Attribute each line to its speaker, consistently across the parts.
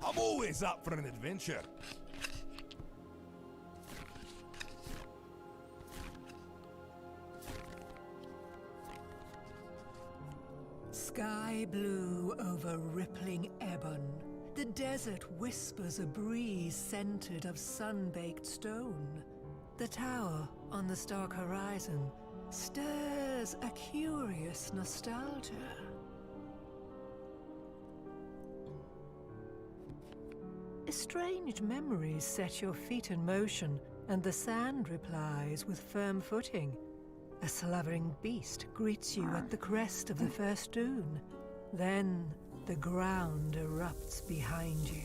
Speaker 1: I'm always up for an adventure.
Speaker 2: Sky blue over rippling ebon. The desert whispers a breeze scented of sun-baked stone. The tower on the stark horizon stirs a curious nostalgia. Strange memories set your feet in motion, and the sand replies with firm footing. A slavering beast greets you at the crest of the first dune. Then the ground erupts behind you.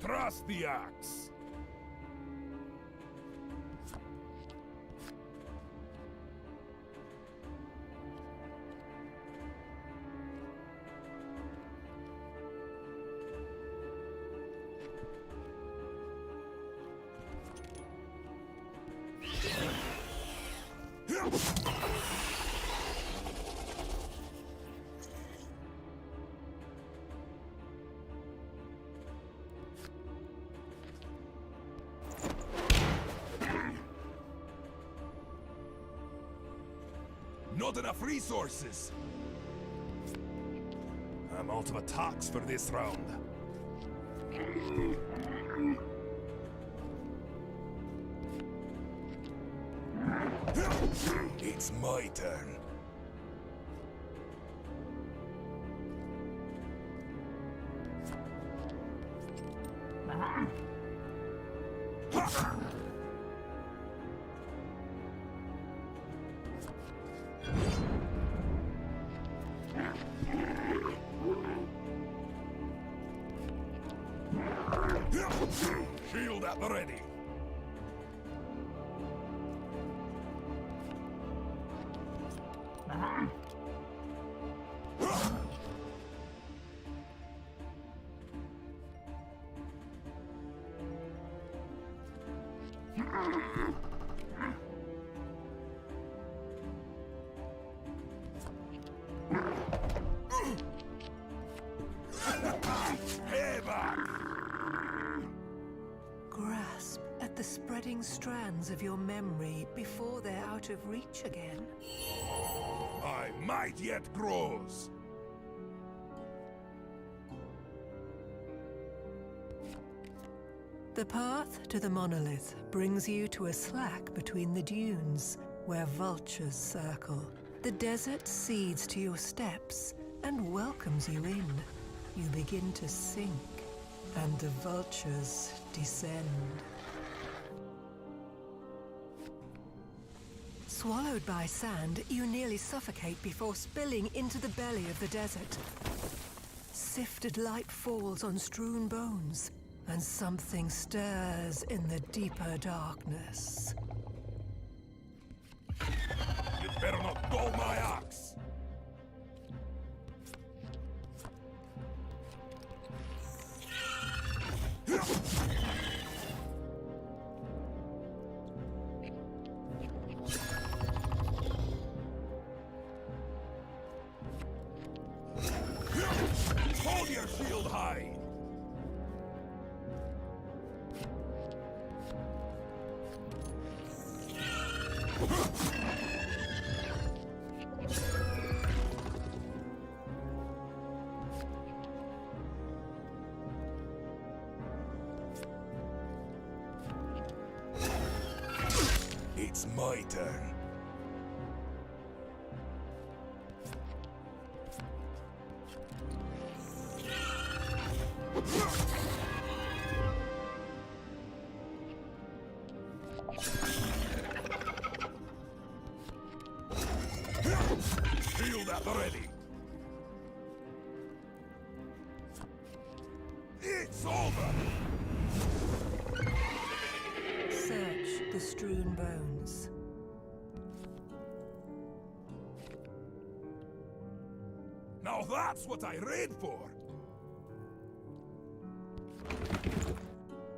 Speaker 1: Trust the axe. Not enough resources. I'm out of attacks for this round. It's my turn. Shield at the ready.
Speaker 2: Grasp at the spreading strands of your memory before they're out of reach again.
Speaker 1: My might yet grows.
Speaker 2: The path to the monolith brings you to a slack between the dunes, where vultures circle. The desert cedes to your steps and welcomes you in. You begin to sink, and the vultures descend. Swallowed by sand, you nearly suffocate before spilling into the belly of the desert. Sifted light falls on strewn bones, and something stirs in the deeper darkness.
Speaker 1: You'd better not dull my axe. Hold your shield high. It's my turn. Shield at the ready. It's over.
Speaker 2: Search the strewn bones.
Speaker 1: Now that's what I read for!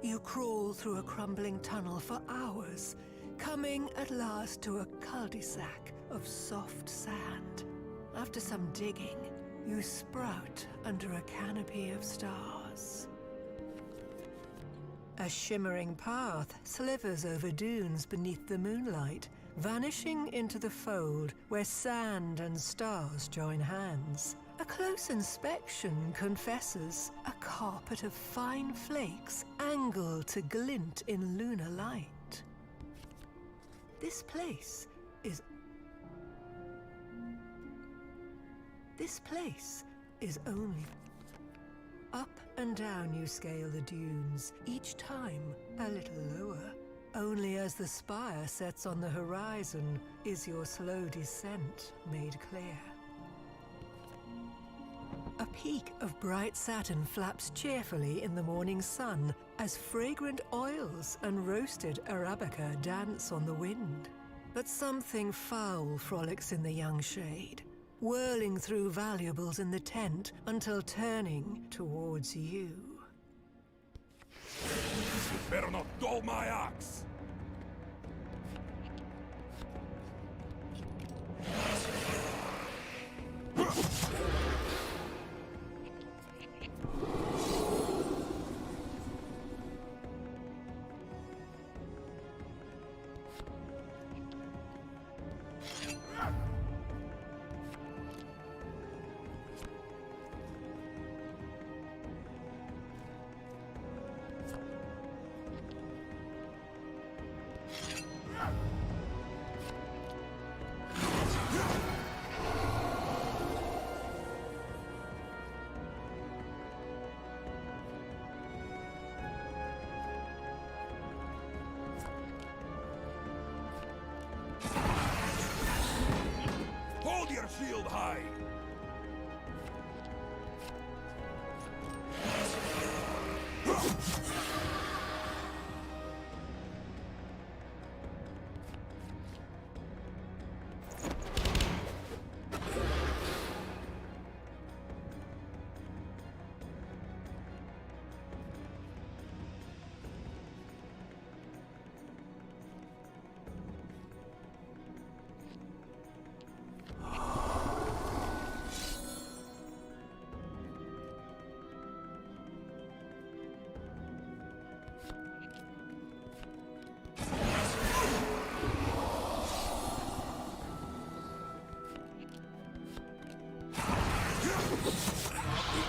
Speaker 2: You crawl through a crumbling tunnel for hours, coming at last to a cul-de-sac of soft sand. After some digging, you sprout under a canopy of stars. A shimmering path slivers over dunes beneath the moonlight, vanishing into the fold where sand and stars join hands. A close inspection confesses a carpet of fine flakes angled to glint in lunar light. This place is only... Up and down you scale the dunes, each time a little lower. Only as the spire sets on the horizon is your slow descent made clear. A peak of bright satin flaps cheerfully in the morning sun as fragrant oils and roasted arabica dance on the wind. But something foul frolics in the young shade, whirling through valuables in the tent until turning towards you.
Speaker 1: Better not dull my axe! Hold your shield high!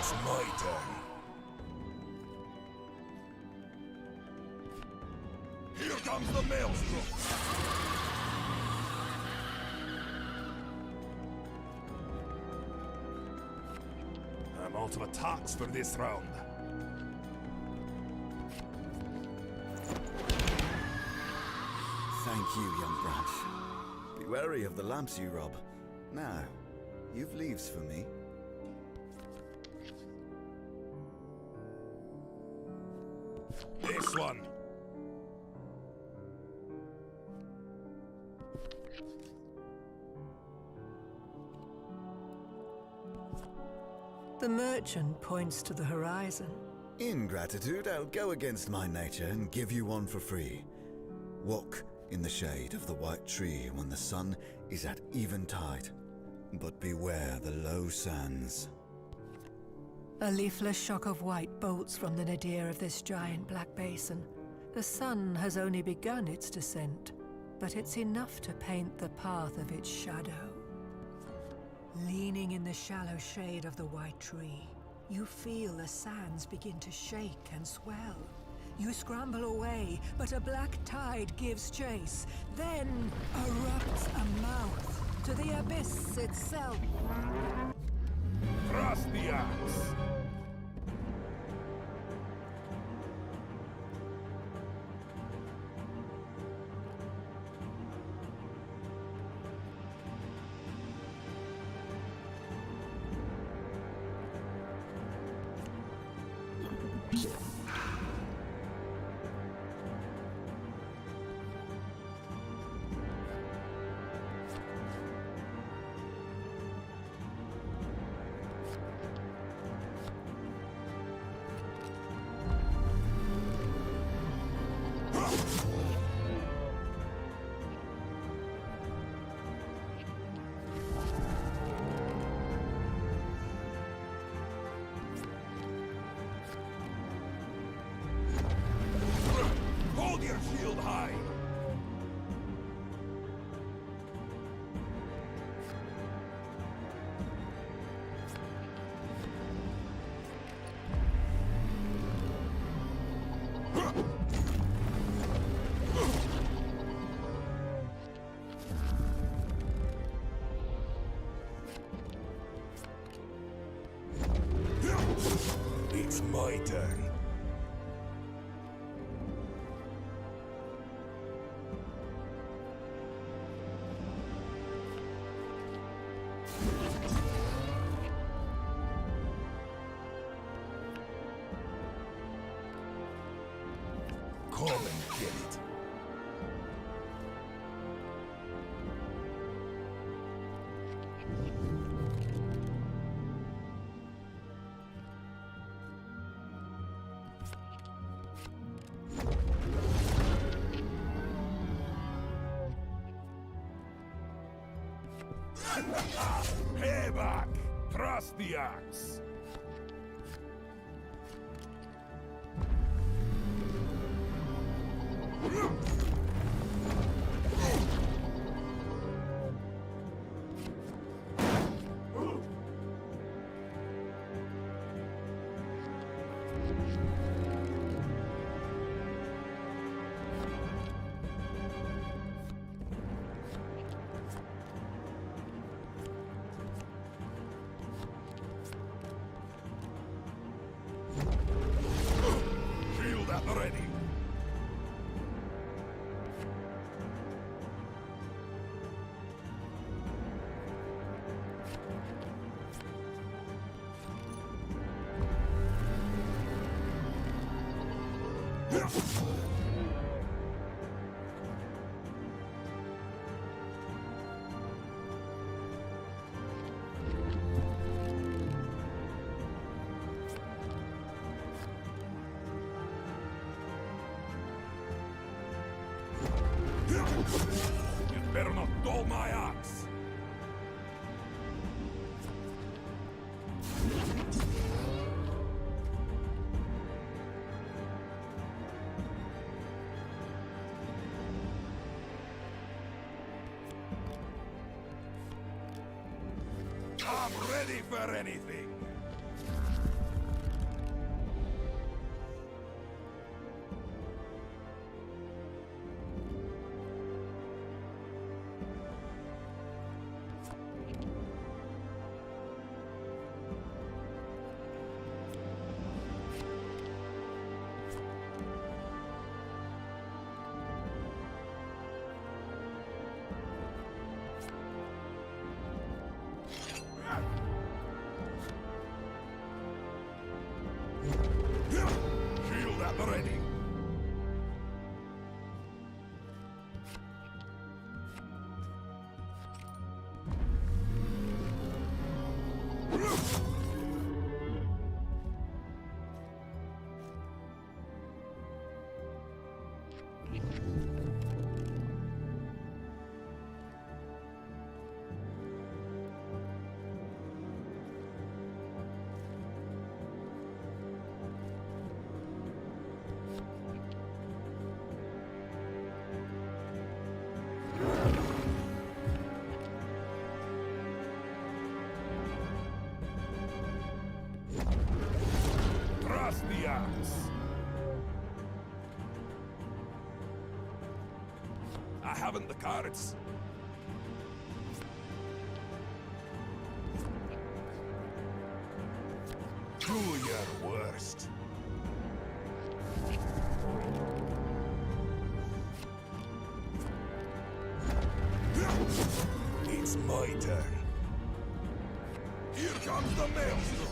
Speaker 1: It's my turn. Here comes the maelstrom. I'm out of attacks for this round.
Speaker 3: Thank you, young branch. Be wary of the lamps you rob. Now, you've leaves for me.
Speaker 1: This one.
Speaker 2: The merchant points to the horizon.
Speaker 3: In gratitude, I'll go against my nature and give you one for free. Walk in the shade of the white tree when the sun is at eventide, but beware the low sands.
Speaker 2: A leafless shock of white bolts from the nadir of this giant black basin. The sun has only begun its descent, but it's enough to paint the path of its shadow. Leaning in the shallow shade of the white tree, you feel the sands begin to shake and swell. You scramble away, but a black tide gives chase. Then erupts a mouth to the abyss itself.
Speaker 1: Thrust the axe. my turn. Come and get it. Payback! Trust the axe! Shield at the ready. You'd better not dull my axe. I'm ready for anything. Shield at the ready. Trust the axe. I haven't the cards. Do your worst. It's my turn. Here comes the maelstrom.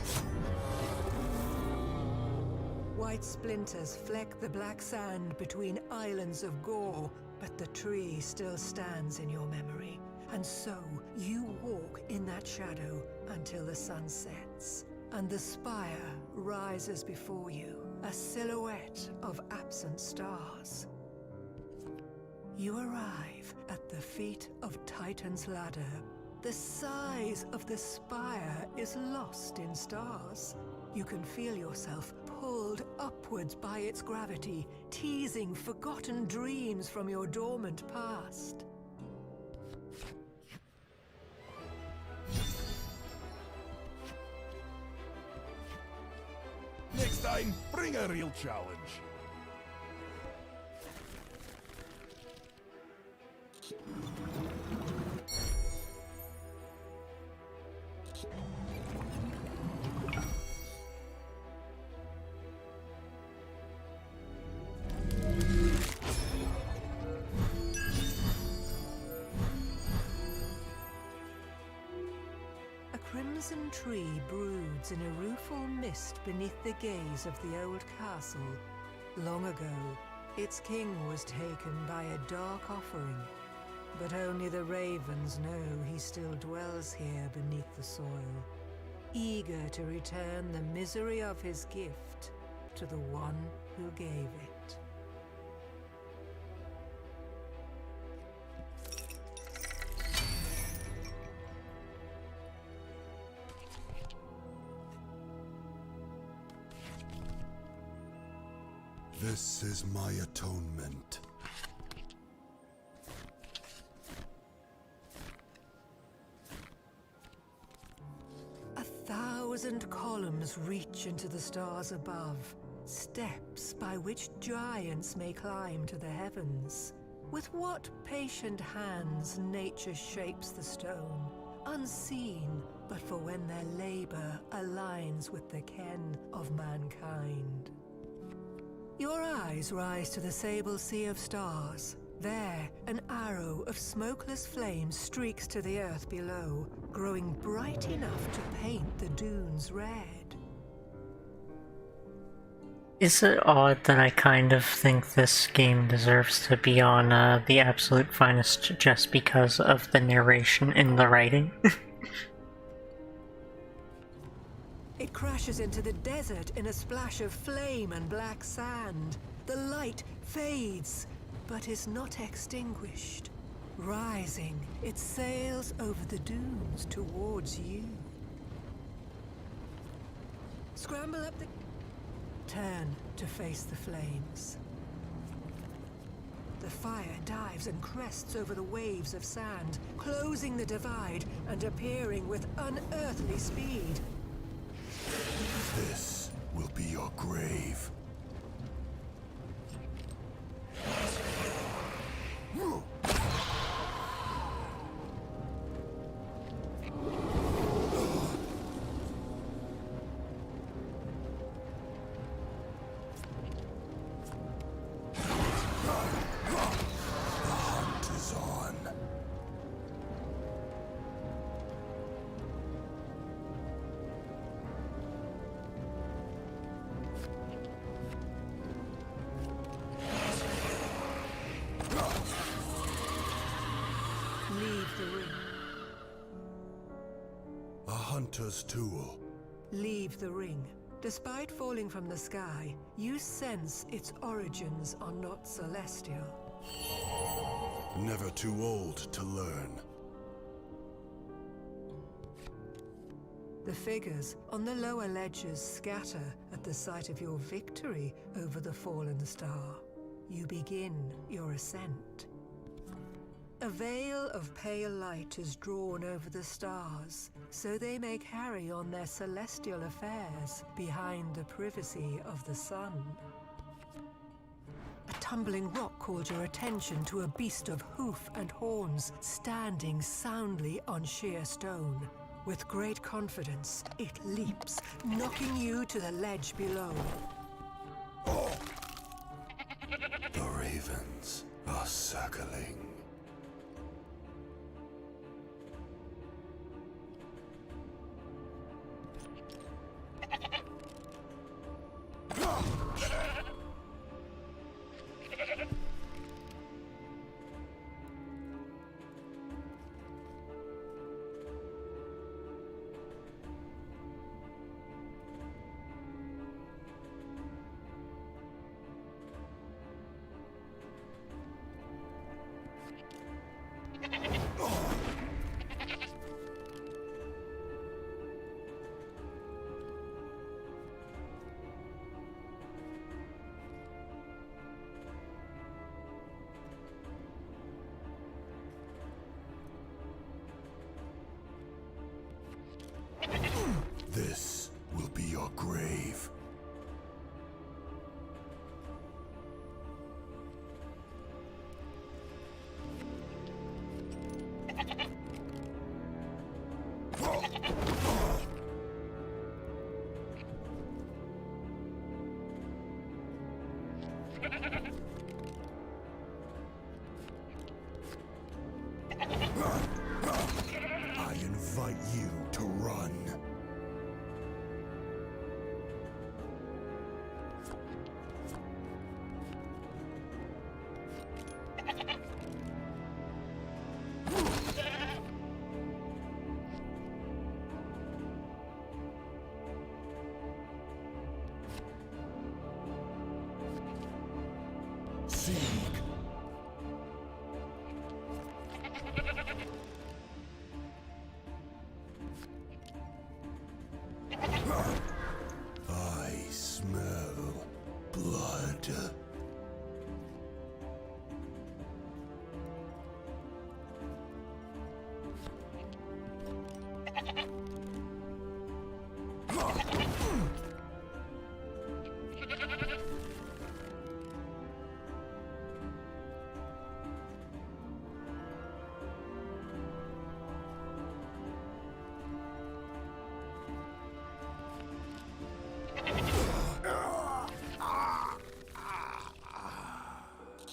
Speaker 2: White splinters fleck the black sand between islands of gore, but the tree still stands in your memory. And so, you walk in that shadow until the sun sets, and the spire rises before you, a silhouette of absent stars. You arrive at the feet of Titan's ladder. The size of the spire is lost in stars. You can feel yourself pulled upwards by its gravity, teasing forgotten dreams from your dormant past.
Speaker 1: Next time, bring a real challenge.
Speaker 2: crimson tree broods in a rueful mist beneath the gaze of the old castle. Long ago, its king was taken by a dark offering, but only the ravens know he still dwells here beneath the soil, eager to return the misery of his gift to the one who gave it.
Speaker 1: This is my atonement.
Speaker 2: A thousand columns reach into the stars above, steps by which giants may climb to the heavens. With what patient hands nature shapes the stone, unseen, but for when their labor aligns with the ken of mankind. Your eyes rise to the sable sea of stars. There, an arrow of smokeless flame streaks to the earth below, growing bright enough to paint the dunes red.
Speaker 4: Is it odd that I kind of think this game deserves to be on the absolute finest just because of the narration and the writing?
Speaker 2: It crashes into the desert in a splash of flame and black sand. The light fades, but is not extinguished. Rising, it sails over the dunes towards you. Scramble up the... Turn to face the flames. The fire dives and crests over the waves of sand, closing the divide and appearing with unearthly speed.
Speaker 1: This will be your grave. Hunter's tool.
Speaker 2: Leave the ring. Despite falling from the sky, you sense its origins are not celestial.
Speaker 1: Never too old to learn.
Speaker 2: The figures on the lower ledges scatter at the sight of your victory over the fallen star. You begin your ascent. A veil of pale light is drawn over the stars, so they may carry on their celestial affairs behind the privacy of the sun. A tumbling rock calls your attention to a beast of hoof and horns standing soundly on sheer stone. With great confidence, it leaps, knocking you to the ledge below.
Speaker 1: The ravens are circling.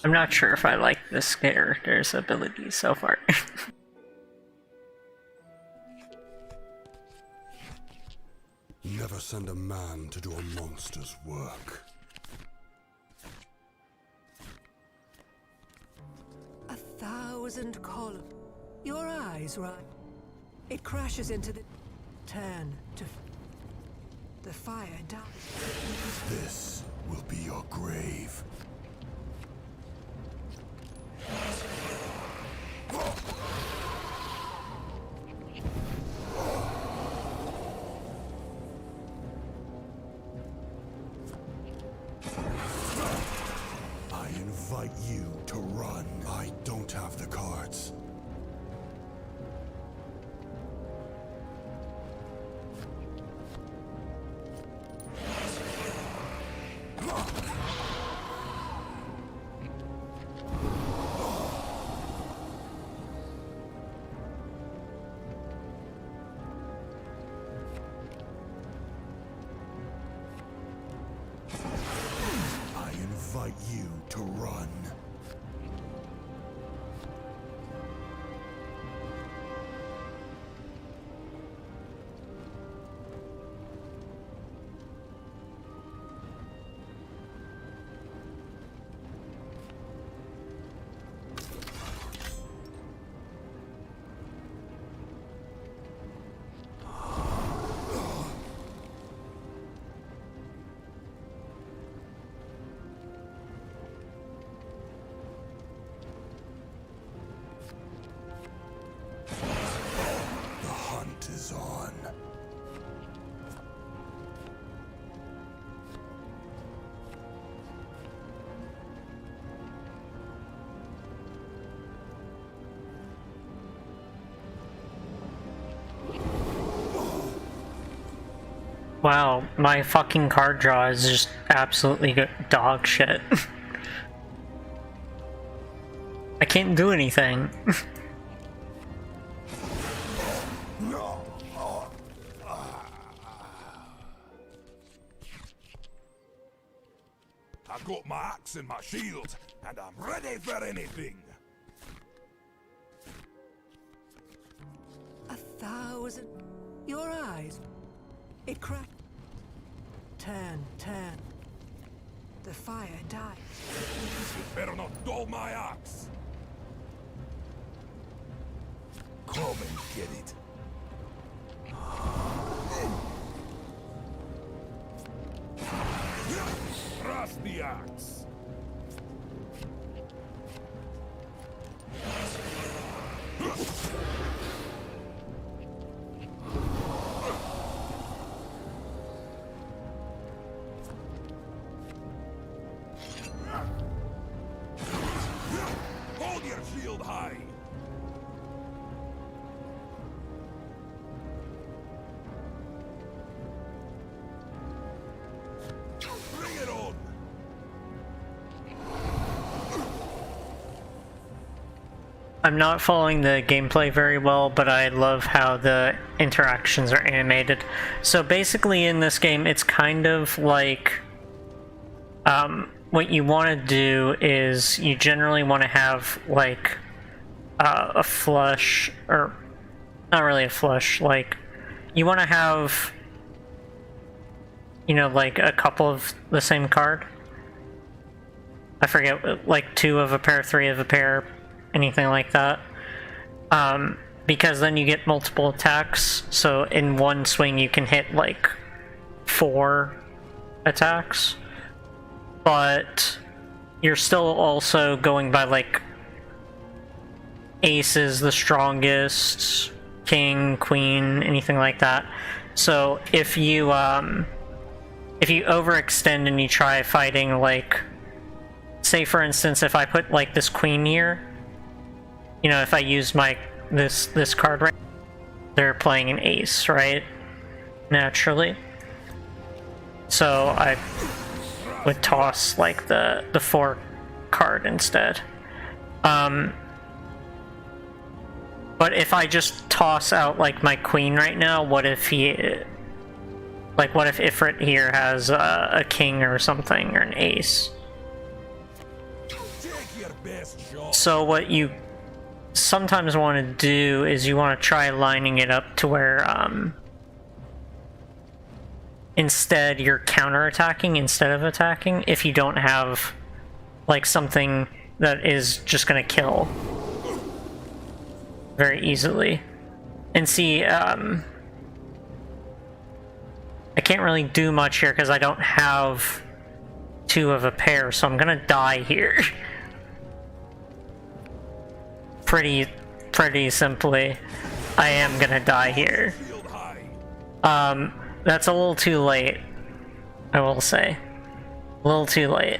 Speaker 4: I'm not sure if I like this character's abilities so far.
Speaker 1: Never send a man to do a monster's work.
Speaker 2: 1,000 columns. Your eyes, right? It crashes into the... Turn to... The fire dies.
Speaker 1: This will be your grave. I invite you to run. I don't have the cards. I invite you to run. The hunt is on.
Speaker 4: Wow, my fucking card draw is just absolutely dog shit. I can't do anything.
Speaker 1: I've got my axe and my shield, and I'm ready for anything.
Speaker 2: 1,000... Your eyes... It cracked... Turn. The fire dies.
Speaker 1: You better not dull my axe. Come and get it. Thrust the axe. Hold your shield high. Bring it on.
Speaker 4: I'm not following the gameplay very well, but I love how the interactions are animated. So basically in this game, it's kind of like... what you want to do is you generally want to have, like, a flush, or not really a flush, like, you want to have, you know, like, a couple of the same card. I forget, like, 2 of a pair, 3 of a pair, anything like that. Because then you get multiple attacks, so in one swing you can hit, like, 4 attacks. But you're still also going by, like, ACES, the strongest, king, queen, anything like that. So if you overextend and you try fighting, like, say for instance, if I put, like, this queen here, you know, if I use my this card right, they're playing an ace, right? Naturally. So I would toss, like, the 4 card instead. But if I just toss out, like, my queen right now, what if he... Like, what if Ifrit here has a king or something, or an ace?
Speaker 1: Take best shot.
Speaker 4: So what you sometimes want to do is you want to try lining it up to where instead you're counterattacking instead of attacking if you don't have like something that is just gonna kill very easily. And see, I can't really do much here because I don't have two of a pair, so I'm gonna die here. Pretty simply, I am gonna die here. That's a little too late, I will say. A little too late.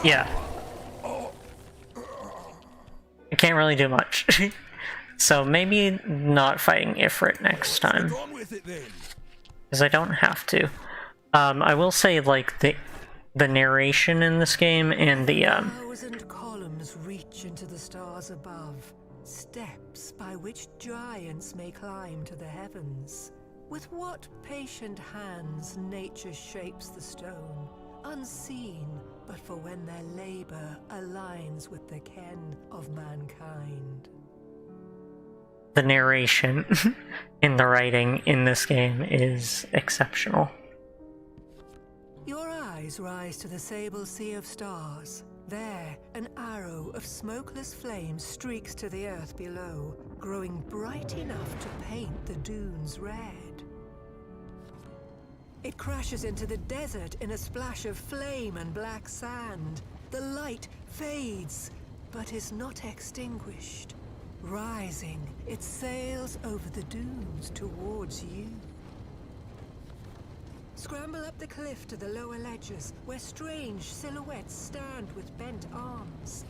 Speaker 4: Yeah. I can't really do much. So maybe not fighting Ifrit next time. Because I don't have to. I will say, like, the narration in this game and the,
Speaker 2: 1,000 columns reach into the stars above, steps by which giants may climb to the heavens. With what patient hands nature shapes the stone, unseen, but for when their labor aligns with the ken of mankind.
Speaker 4: the narration in the writing in this game is exceptional.
Speaker 2: Your eyes rise to the sable sea of stars. There, an arrow of smokeless flame streaks to the earth below, growing bright enough to paint the dunes red. It crashes into the desert in a splash of flame and black sand. The light fades, but is not extinguished. Rising, it sails over the dunes towards you. Scramble up the cliff to the lower ledges, where strange silhouettes stand with bent arms.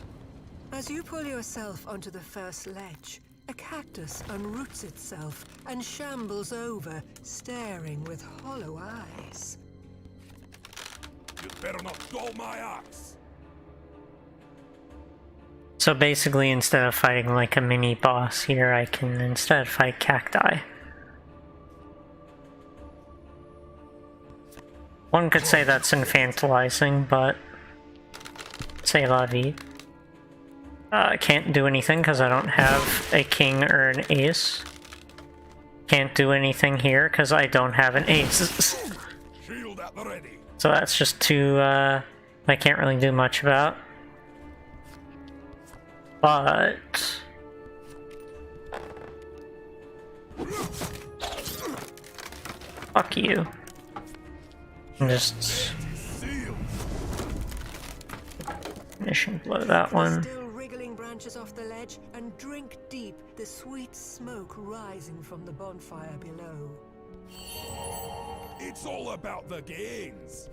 Speaker 2: As you pull yourself onto the first ledge, a cactus unroots itself and shambles over, staring with hollow eyes.
Speaker 1: You'd better not dull my axe.
Speaker 4: So basically, instead of fighting like a mini boss here, I can instead fight cacti. One could say that's infantilizing, but c'est la vie. I can't do anything because I don't have a king or an ace. Can't do anything here because I don't have an ace.
Speaker 1: Shield at the ready.
Speaker 4: So that's just two I can't really do much about. But fuck you. Just mission blow that one.
Speaker 2: Still wriggling branches off the ledge and drink deep the sweet smoke rising from the bonfire below.
Speaker 1: It's all about the gains.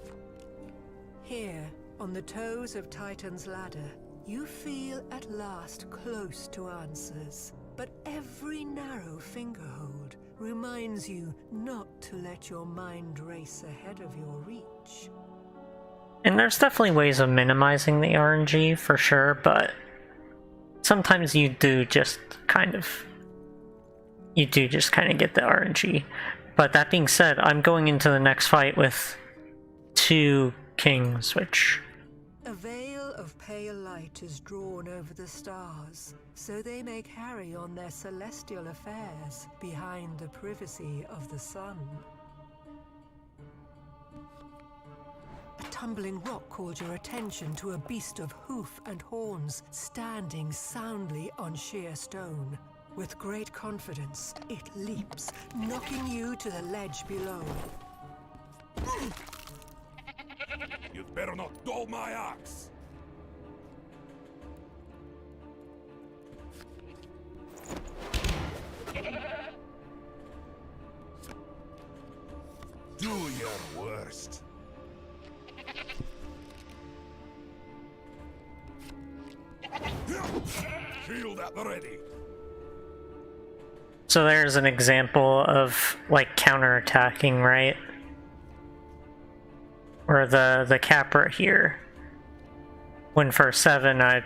Speaker 2: Here, on the toes of Titan's ladder, you feel at last close to answers, but every narrow fingerhold reminds you not to let your mind race ahead of your reach.
Speaker 4: And there's definitely ways of minimizing the RNG for sure, but sometimes you do just kind of get the RNG. But that being said, I'm going into the next fight with two kings, which
Speaker 2: A veil of pale light is drawn over the stars, so they may carry on their celestial affairs behind the privacy of the sun. A tumbling rock called your attention to a beast of hoof and horns standing soundly on sheer stone. With great confidence, it leaps, knocking you to the ledge below.
Speaker 1: You'd better not dull my axe. Do your worst. Shield at the ready.
Speaker 4: so there's an example of like counterattacking, right? Or the capra here. When for 7 I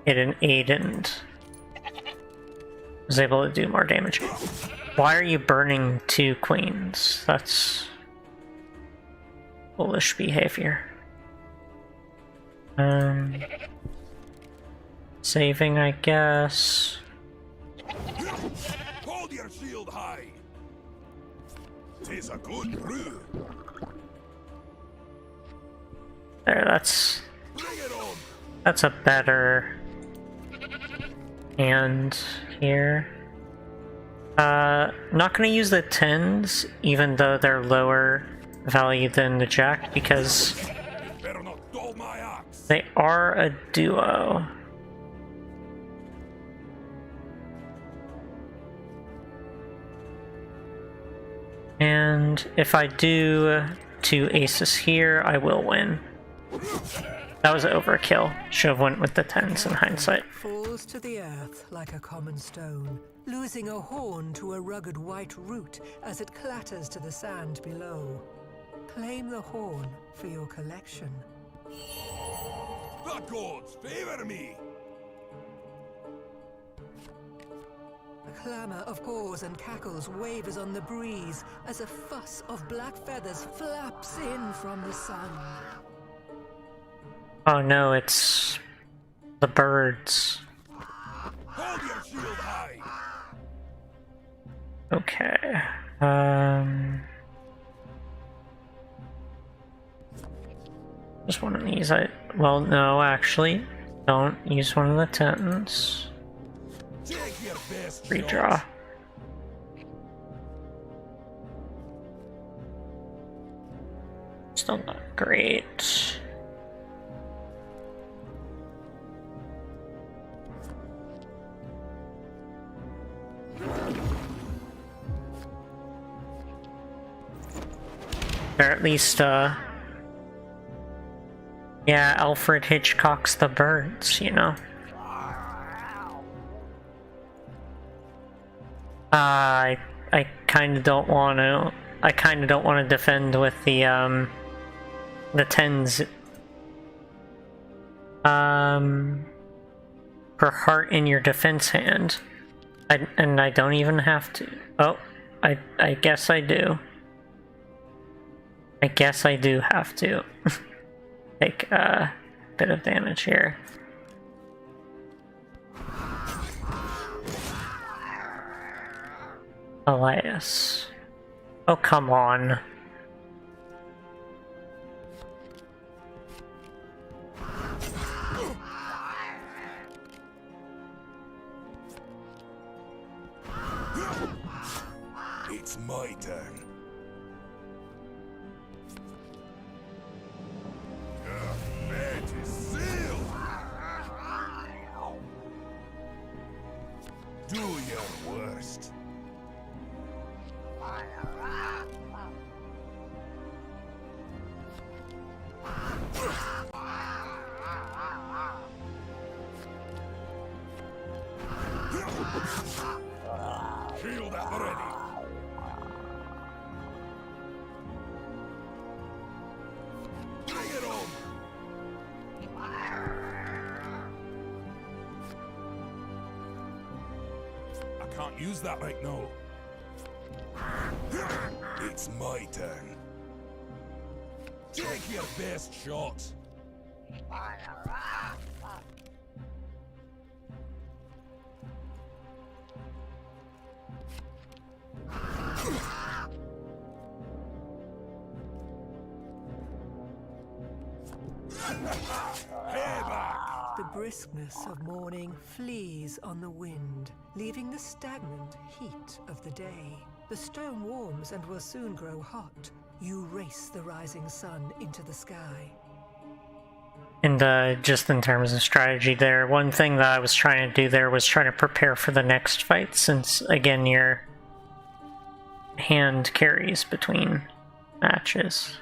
Speaker 4: hit an 8 and was able to do more damage. Why are you burning 2 queens? That's foolish behavior. Saving, I guess.
Speaker 1: Hold your shield high. 'Tis a good brew.
Speaker 4: There, that's a better hand here. Not gonna use the 10s, even though they're lower value than the jack, because
Speaker 1: Better not dull my axe.
Speaker 4: they are a duo. And if I do 2 aces here, I will win. That was overkill. Should have went with the 10s in hindsight.
Speaker 2: Falls to the earth like a common stone, losing a horn to a rugged white root as it clatters to the sand below. Claim the horn for your collection.
Speaker 1: The gods favor me.
Speaker 2: A clamour of caws and cackles wavers on the breeze as a fuss of black feathers flaps in from the sun.
Speaker 4: Oh no, it's the birds.
Speaker 1: Hold your shield high.
Speaker 4: Okay. Just one of these. Well, no, actually, don't use one of the 10s.
Speaker 1: Take your best
Speaker 4: Redraw.
Speaker 1: shot.
Speaker 4: Still not great. Or at least, yeah, Alfred Hitchcock's The Birds, you know? I kinda don't want to. I kinda don't want to defend with the 10s. For heart in your defense hand. And I don't even have to. Oh, I guess I do. I guess I do have to take a bit of damage here. Elias. Oh, come on.
Speaker 1: It's my turn. The fate is sealed. Do your worst. Shield at the ready. Bring it on. I can't use that right now. It's my turn. Take your best shot.
Speaker 2: The briskness of morning flees on the wind, leaving the stagnant heat of the day. The stone warms and will soon grow hot. You race the rising sun into the sky.
Speaker 4: And just in terms of strategy there, one thing that I was trying to do there was trying to prepare for the next fight, since, again, your hand carries between matches.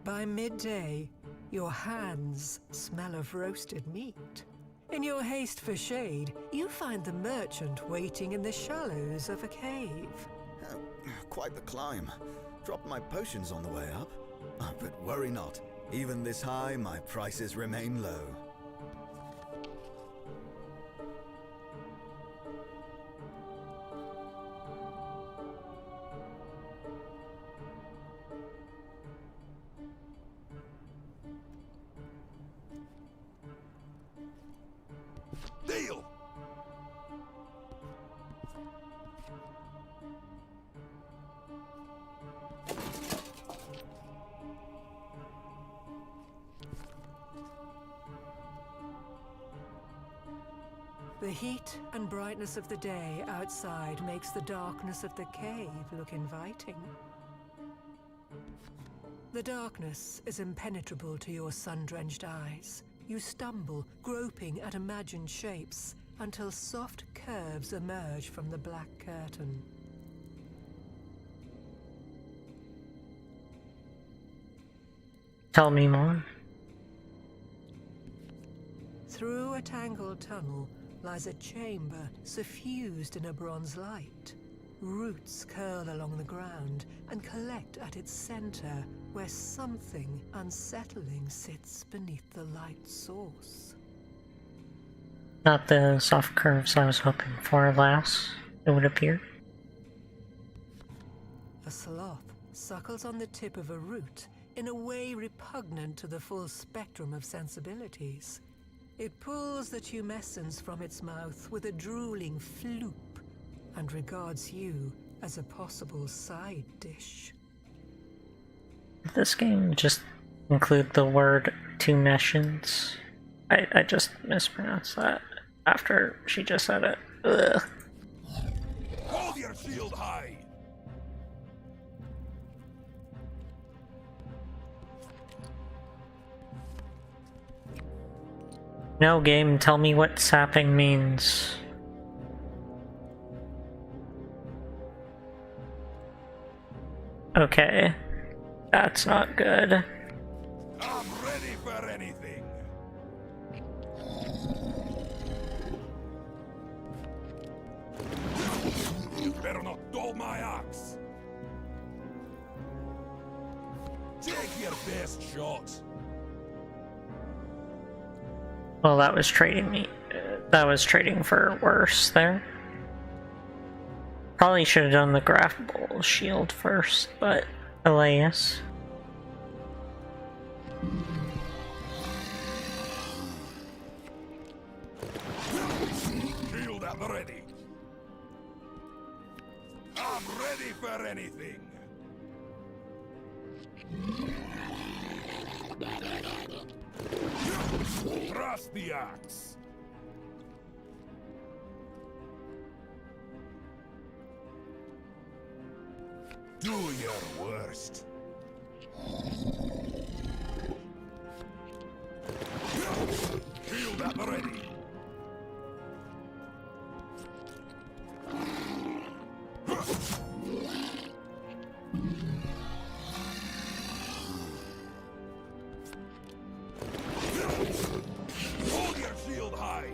Speaker 2: By midday, your hands smell of roasted meat. In your haste for shade, you find the merchant waiting in the shallows of a cave.
Speaker 3: Quite the climb. Dropped my potions on the way up. But worry not. Even this high, my prices remain low.
Speaker 1: Deal!
Speaker 2: The heat and brightness of the day outside makes the darkness of the cave look inviting. The darkness is impenetrable to your sun-drenched eyes. You stumble, groping at imagined shapes, until soft curves emerge from the black curtain.
Speaker 4: Tell me more.
Speaker 2: Through a tangled tunnel lies a chamber suffused in a bronze light. Roots curl along the ground and collect at its center, where something unsettling sits beneath the light source.
Speaker 4: Not the soft curves I was hoping for, alas, it would appear.
Speaker 2: A sloth suckles on the tip of a root in a way repugnant to the full spectrum of sensibilities. It pulls the tumescence from its mouth with a drooling floop and regards you as a possible side dish.
Speaker 4: Did this game just include the word tumescence? I just mispronounced that after she just said it. Ugh.
Speaker 1: Hold your shield high!
Speaker 4: No, game, tell me what sapping means. Okay, that's not good.
Speaker 1: I'm ready for anything! You better not dull my axe! Take your best shot!
Speaker 4: Well, that was trading me. That was trading for worse there. Probably should have done the grapple shield first, but alas.
Speaker 1: Shield at the ready! I'm ready for anything! Thrust the axe! Do your worst. Shield at the ready. Hold your shield high.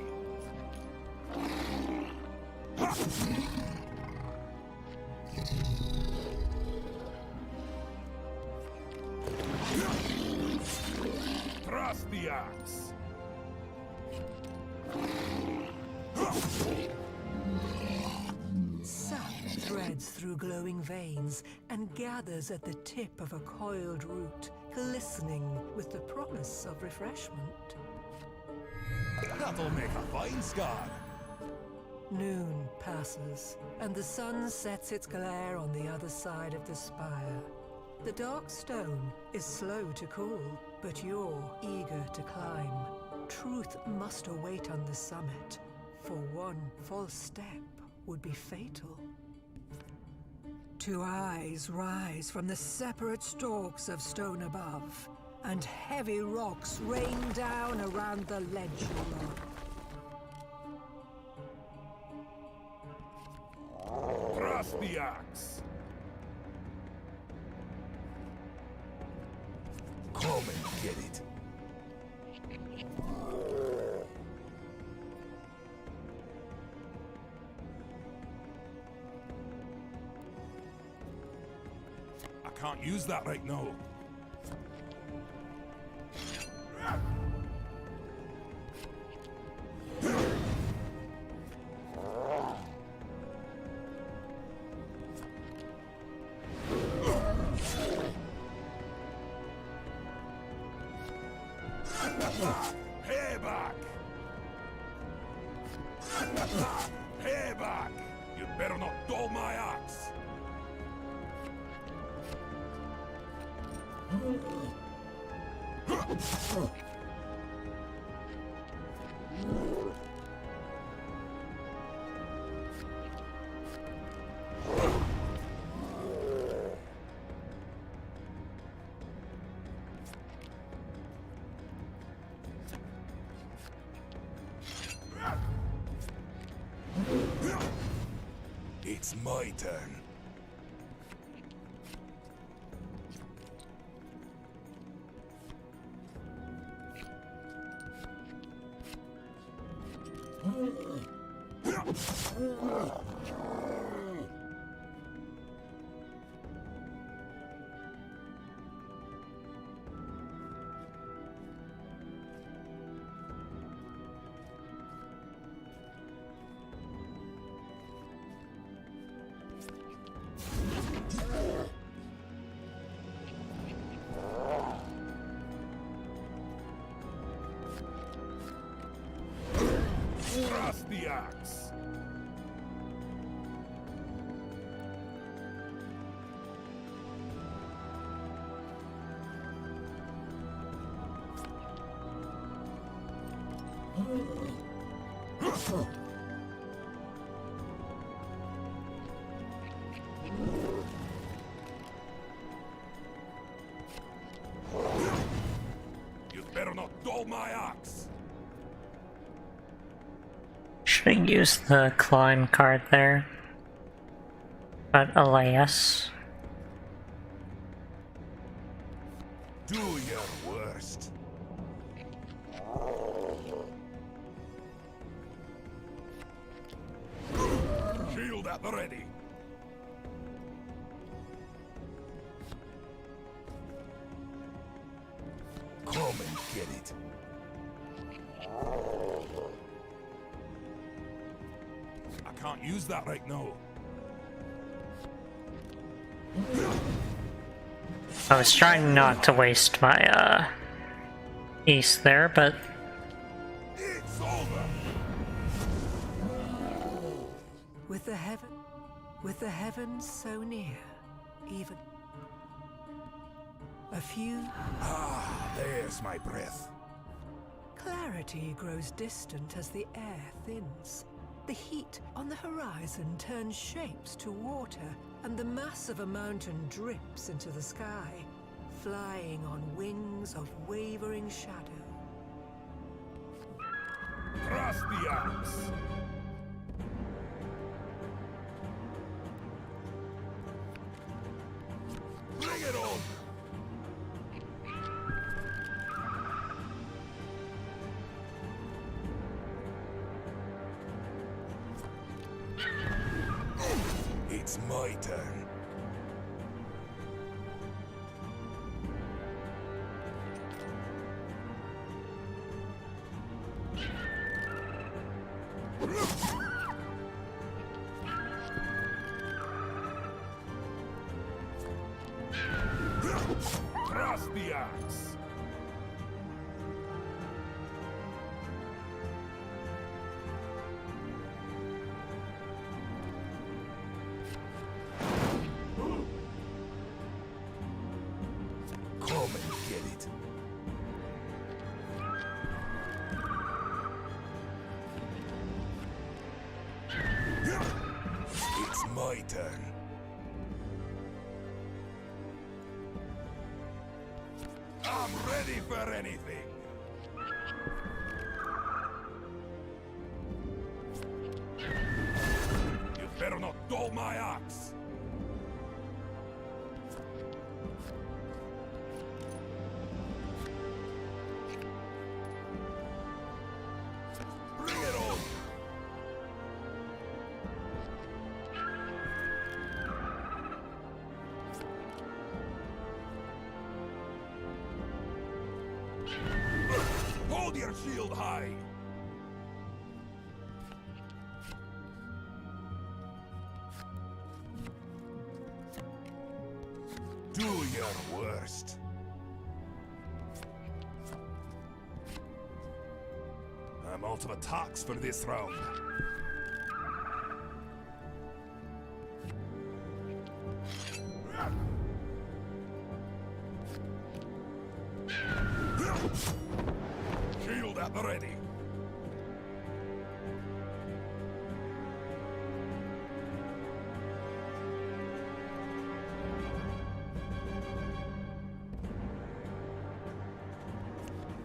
Speaker 1: Thrust the axe.
Speaker 2: Sap threads through glowing veins and gathers at the tip of a coiled root, glistening with the promise of refreshment.
Speaker 1: That'll make a fine scar.
Speaker 2: Noon passes, and the sun sets its glare on the other side of the spire. The dark stone is slow to cool, but you're eager to climb. Truth must await on the summit, for one false step would be fatal. Two eyes rise from the separate stalks of stone above, and heavy rocks rain down around the ledge below.
Speaker 1: Thrust the axe. Come and get it. I can't use that right now. Payback! Payback! You better not dull my axe! It's my turn. Thrust the axe. You better not dull my axe.
Speaker 4: Should have used the climb card there. But alas.
Speaker 1: Do your worst. Shield at the ready. Come and get it. I can't use that right now.
Speaker 4: I was trying not to waste my ace there, but
Speaker 1: It's over.
Speaker 2: With the heavens so near, even a few
Speaker 1: There's my breath.
Speaker 2: clarity grows distant as the air thins. The heat on the horizon turns shapes to water, and the mass of a mountain drips into the sky, flying on wings of wavering shadow.
Speaker 1: Thrust the axe. Bring it on. It's my turn. Thrust the axe. Come and get it. It's my turn. I'm ready for anything. You better not dull my axe. Bring it on. Hold your shield high. Do your worst. I'm out of attacks for this round. at the ready.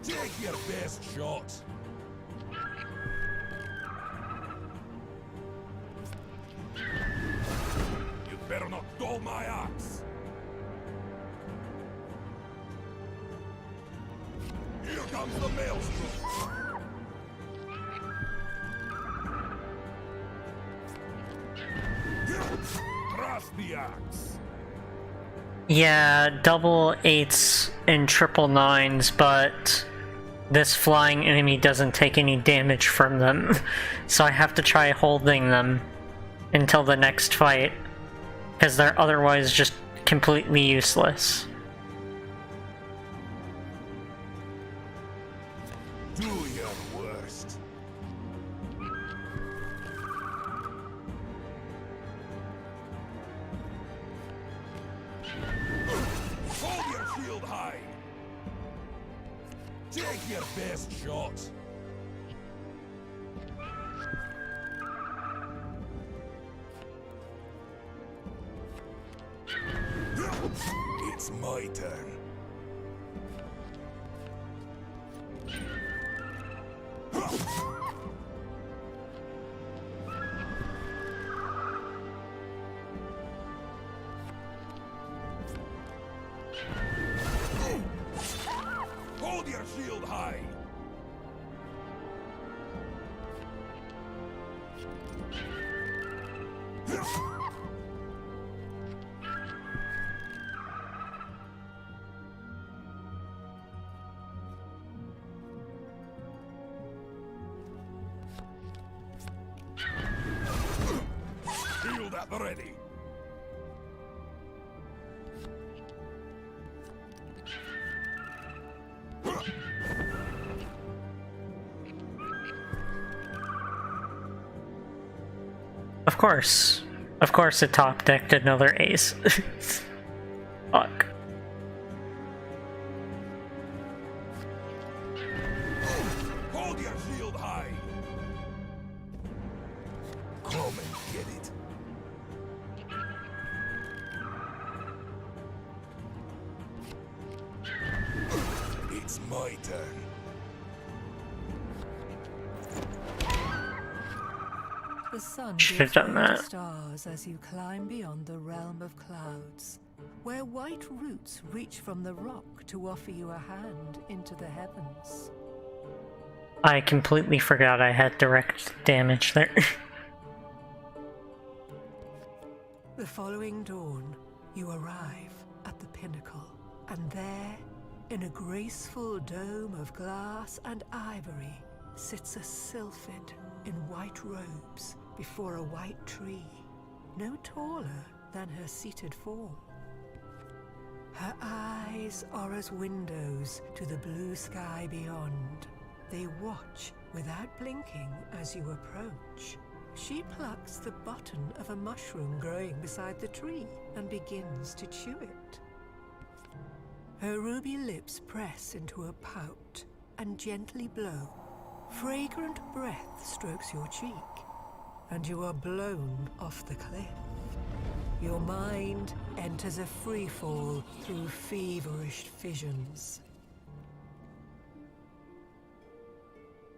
Speaker 1: Take your best shot. You better not dull my axe. Here comes the maelstrom. Thrust the axe.
Speaker 4: Yeah, double 8s and triple 9s, but this flying enemy doesn't take any damage from them, so I have to try holding them until the next fight, because they're otherwise just completely useless.
Speaker 1: Do your worst. Hold your shield high. Take your best shot. It's my turn. Hold your shield high. Shield at the ready.
Speaker 4: Of course it top decked another ace. Fuck.
Speaker 1: Hold your shield high. Come and get it. It's my turn.
Speaker 2: The sun
Speaker 4: Should
Speaker 2: gives
Speaker 4: have done
Speaker 2: way to
Speaker 4: that.
Speaker 2: stars as you climb beyond the realm of clouds, where white roots reach from the rock to offer you a hand into the heavens.
Speaker 4: I completely forgot I had direct damage there.
Speaker 2: The following dawn, you arrive at the pinnacle, and there, in a graceful dome of glass and ivory, sits a sylphid in white robes before a white tree, no taller than her seated form. Her eyes are as windows to the blue sky beyond. They watch without blinking as you approach. She plucks the button of a mushroom growing beside the tree and begins to chew it. Her ruby lips press into a pout and gently blow. Fragrant breath strokes your cheek, and you are blown off the cliff. Your mind enters a freefall through feverish visions.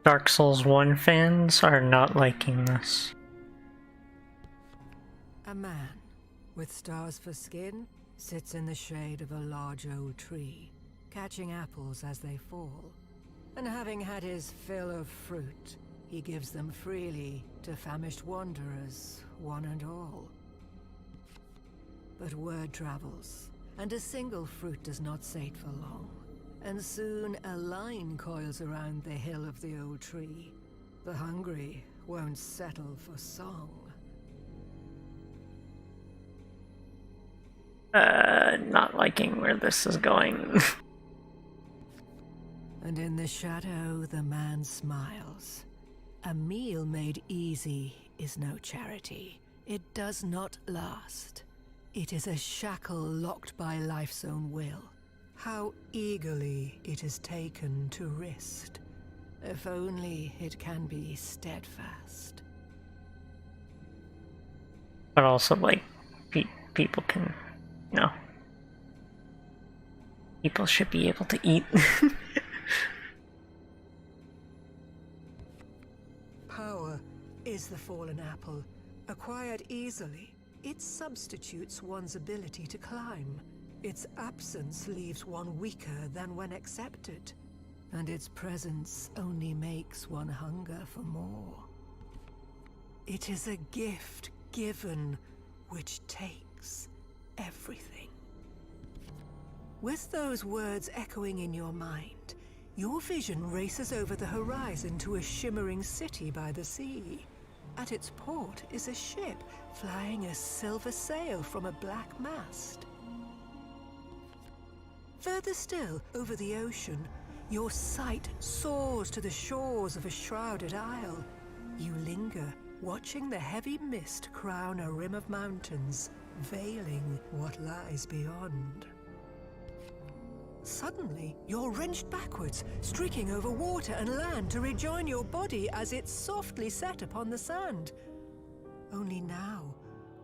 Speaker 4: Dark Souls 1 fans are not liking this.
Speaker 2: A man with stars for skin sits in the shade of a large old tree, catching apples as they fall. And having had his fill of fruit, he gives them freely to famished wanderers, one and all. But word travels, and a single fruit does not sate for long. And soon a line coils around the hill of the old tree. The hungry won't settle for song.
Speaker 4: Not liking where this is going.
Speaker 2: And in the shadow, the man smiles. A meal made easy is no charity. It does not last. It is a shackle locked by life's own will. How eagerly it is taken to wrist. If only it can be steadfast.
Speaker 4: But also, like, people can, you know, people should be able to eat.
Speaker 2: Power is the fallen apple. Acquired easily, it substitutes one's ability to climb. Its absence leaves one weaker than when accepted. And its presence only makes one hunger for more. It is a gift given which takes everything. With those words echoing in your mind, your vision races over the horizon to a shimmering city by the sea. At its port is a ship flying a silver sail from a black mast. Further still, over the ocean, your sight soars to the shores of a shrouded isle. You linger, watching the heavy mist crown a rim of mountains, veiling what lies beyond. Suddenly, you're wrenched backwards, streaking over water and land to rejoin your body as it's softly set upon the sand. Only now,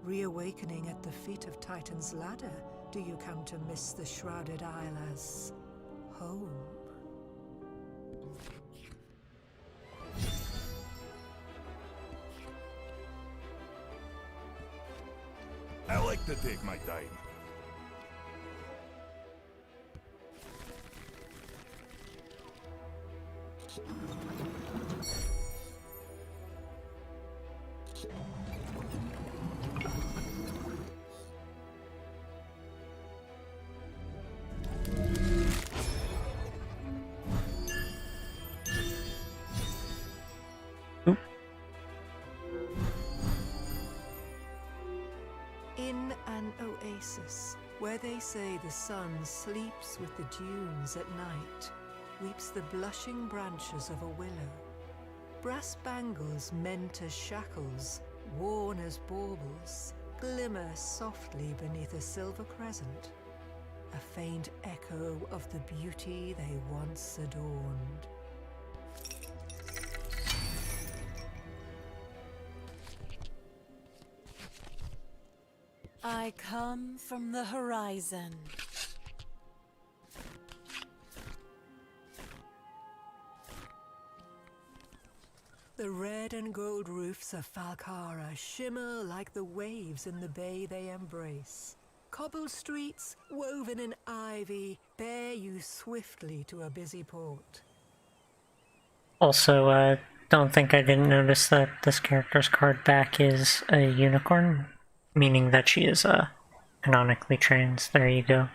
Speaker 2: reawakening at the feet of Titan's ladder, do you come to miss the shrouded isle as home.
Speaker 1: I like to take my time.
Speaker 2: In an oasis, where they say the sun sleeps with the dunes at night, weeps the blushing branches of a willow. Brass bangles meant as shackles, worn as baubles, glimmer softly beneath a silver crescent, a faint echo of the beauty they once adorned.
Speaker 5: I come from the horizon.
Speaker 2: The red and gold roofs of Falcara shimmer like the waves in the bay they embrace. Cobbled streets, woven in ivy, bear you swiftly to a busy port.
Speaker 4: Also, don't think I didn't notice that this character's card back is a unicorn, meaning that she is canonically trans. There you go.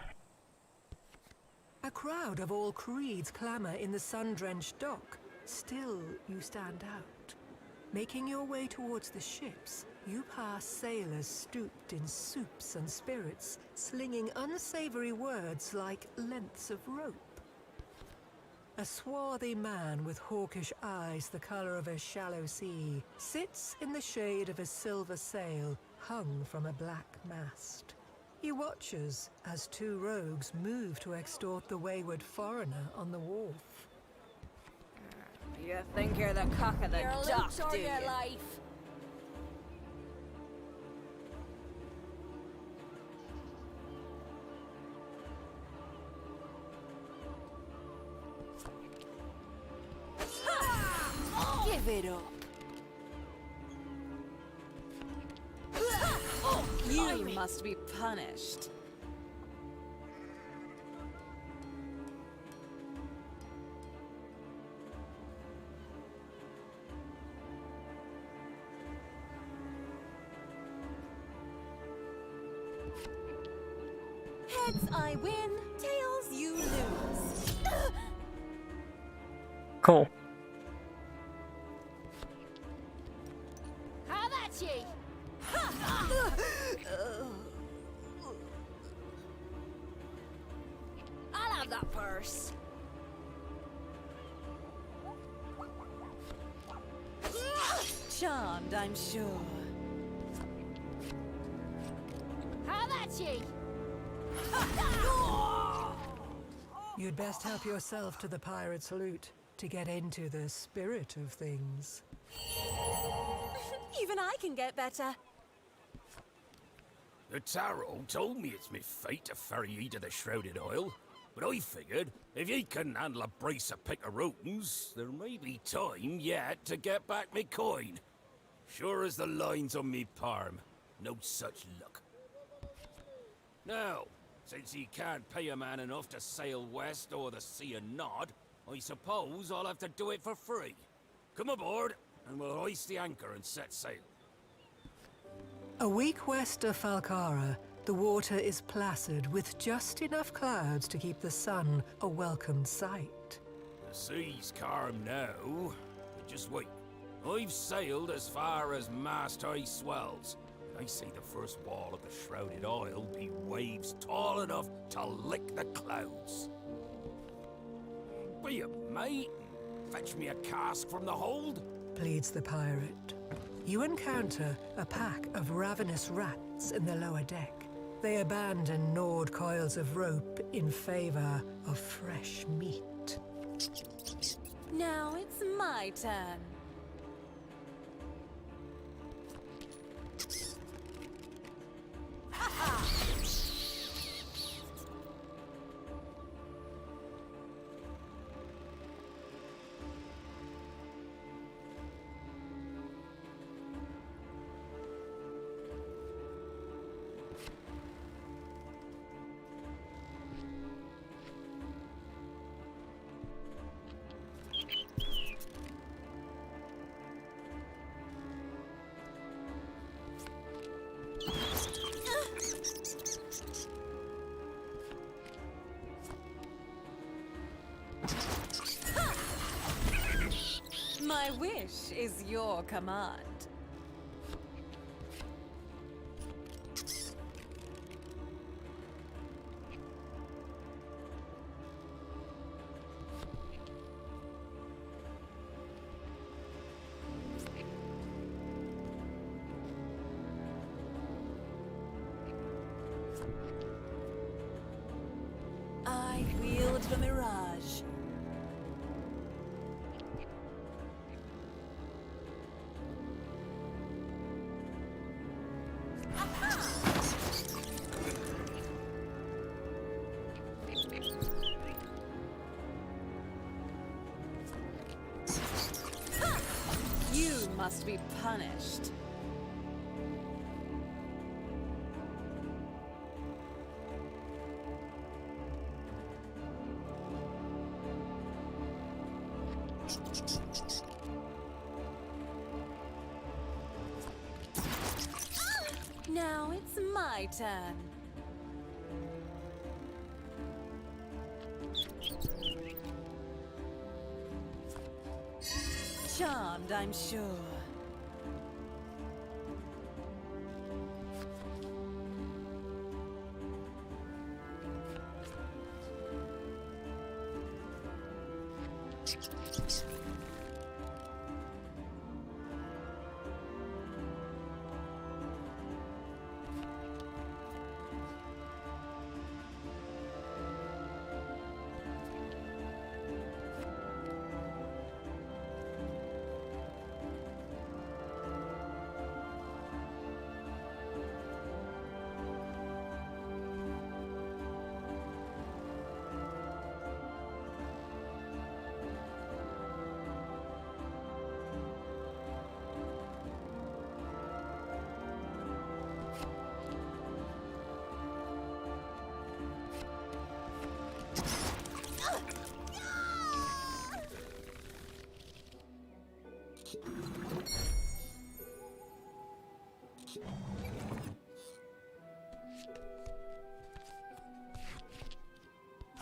Speaker 2: A crowd of all creeds clamor in the sun-drenched dock. Still, you stand out. Making your way towards the ships, you pass sailors stooped in soups and spirits, slinging unsavory words like lengths of rope. A swarthy man with hawkish eyes the color of a shallow sea sits in the shade of a silver sail hung from a black mast. He watches as two rogues move to extort the wayward foreigner on the wharf.
Speaker 5: You think you're the cock of the duck, do you?
Speaker 6: Life.
Speaker 5: Give it up. You must be punished.
Speaker 6: Heads I win, tails you lose.
Speaker 4: Cool.
Speaker 6: How about ye? I'll have that purse.
Speaker 5: Charmed, I'm sure.
Speaker 6: How about ye?
Speaker 2: You'd best help yourself to the pirate's loot. to get into the spirit of things.
Speaker 5: Even I can get better.
Speaker 7: The tarot told me it's my fate to ferry ye to the Shrouded Isle, but I figured if ye couldn't handle a brace of picaroons, there may be time yet to get back me coin. Sure as the lines on me palm, no such luck. Now, since ye can't pay a man enough to sail west o'er the sea and nod, I suppose I'll have to do it for free. Come aboard, and we'll hoist the anchor and set sail.
Speaker 2: A week west of Falcara, the water is placid with just enough clouds to keep the sun a welcome sight.
Speaker 7: The sea's calm now, but just wait. I've sailed as far as mast-high swells, and I see the first wall of the Shrouded Isle be waves tall enough to lick the clouds. Be a mate and fetch me a cask from the hold.
Speaker 2: Pleads the pirate. You encounter a pack of ravenous rats in the lower deck. They abandon gnawed coils of rope in favor of fresh meat.
Speaker 5: Now it's my turn. My wish is your command. I wield the mirage. You must be punished. Now it's my turn. Charmed, I'm sure.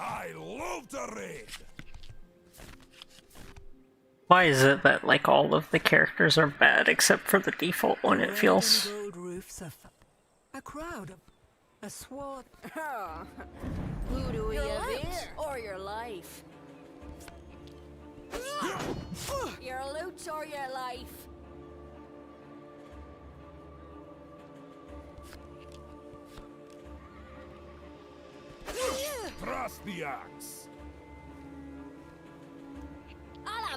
Speaker 1: I love to read!
Speaker 4: Why is it that, like, all of the characters are bad except for the default one, it feels?
Speaker 2: Red and gold roofs of a crowd of a swath.
Speaker 5: Who do we
Speaker 6: Your
Speaker 5: have
Speaker 6: loot
Speaker 5: here?
Speaker 6: or your life? Your loot or your life?
Speaker 1: Trust the axe!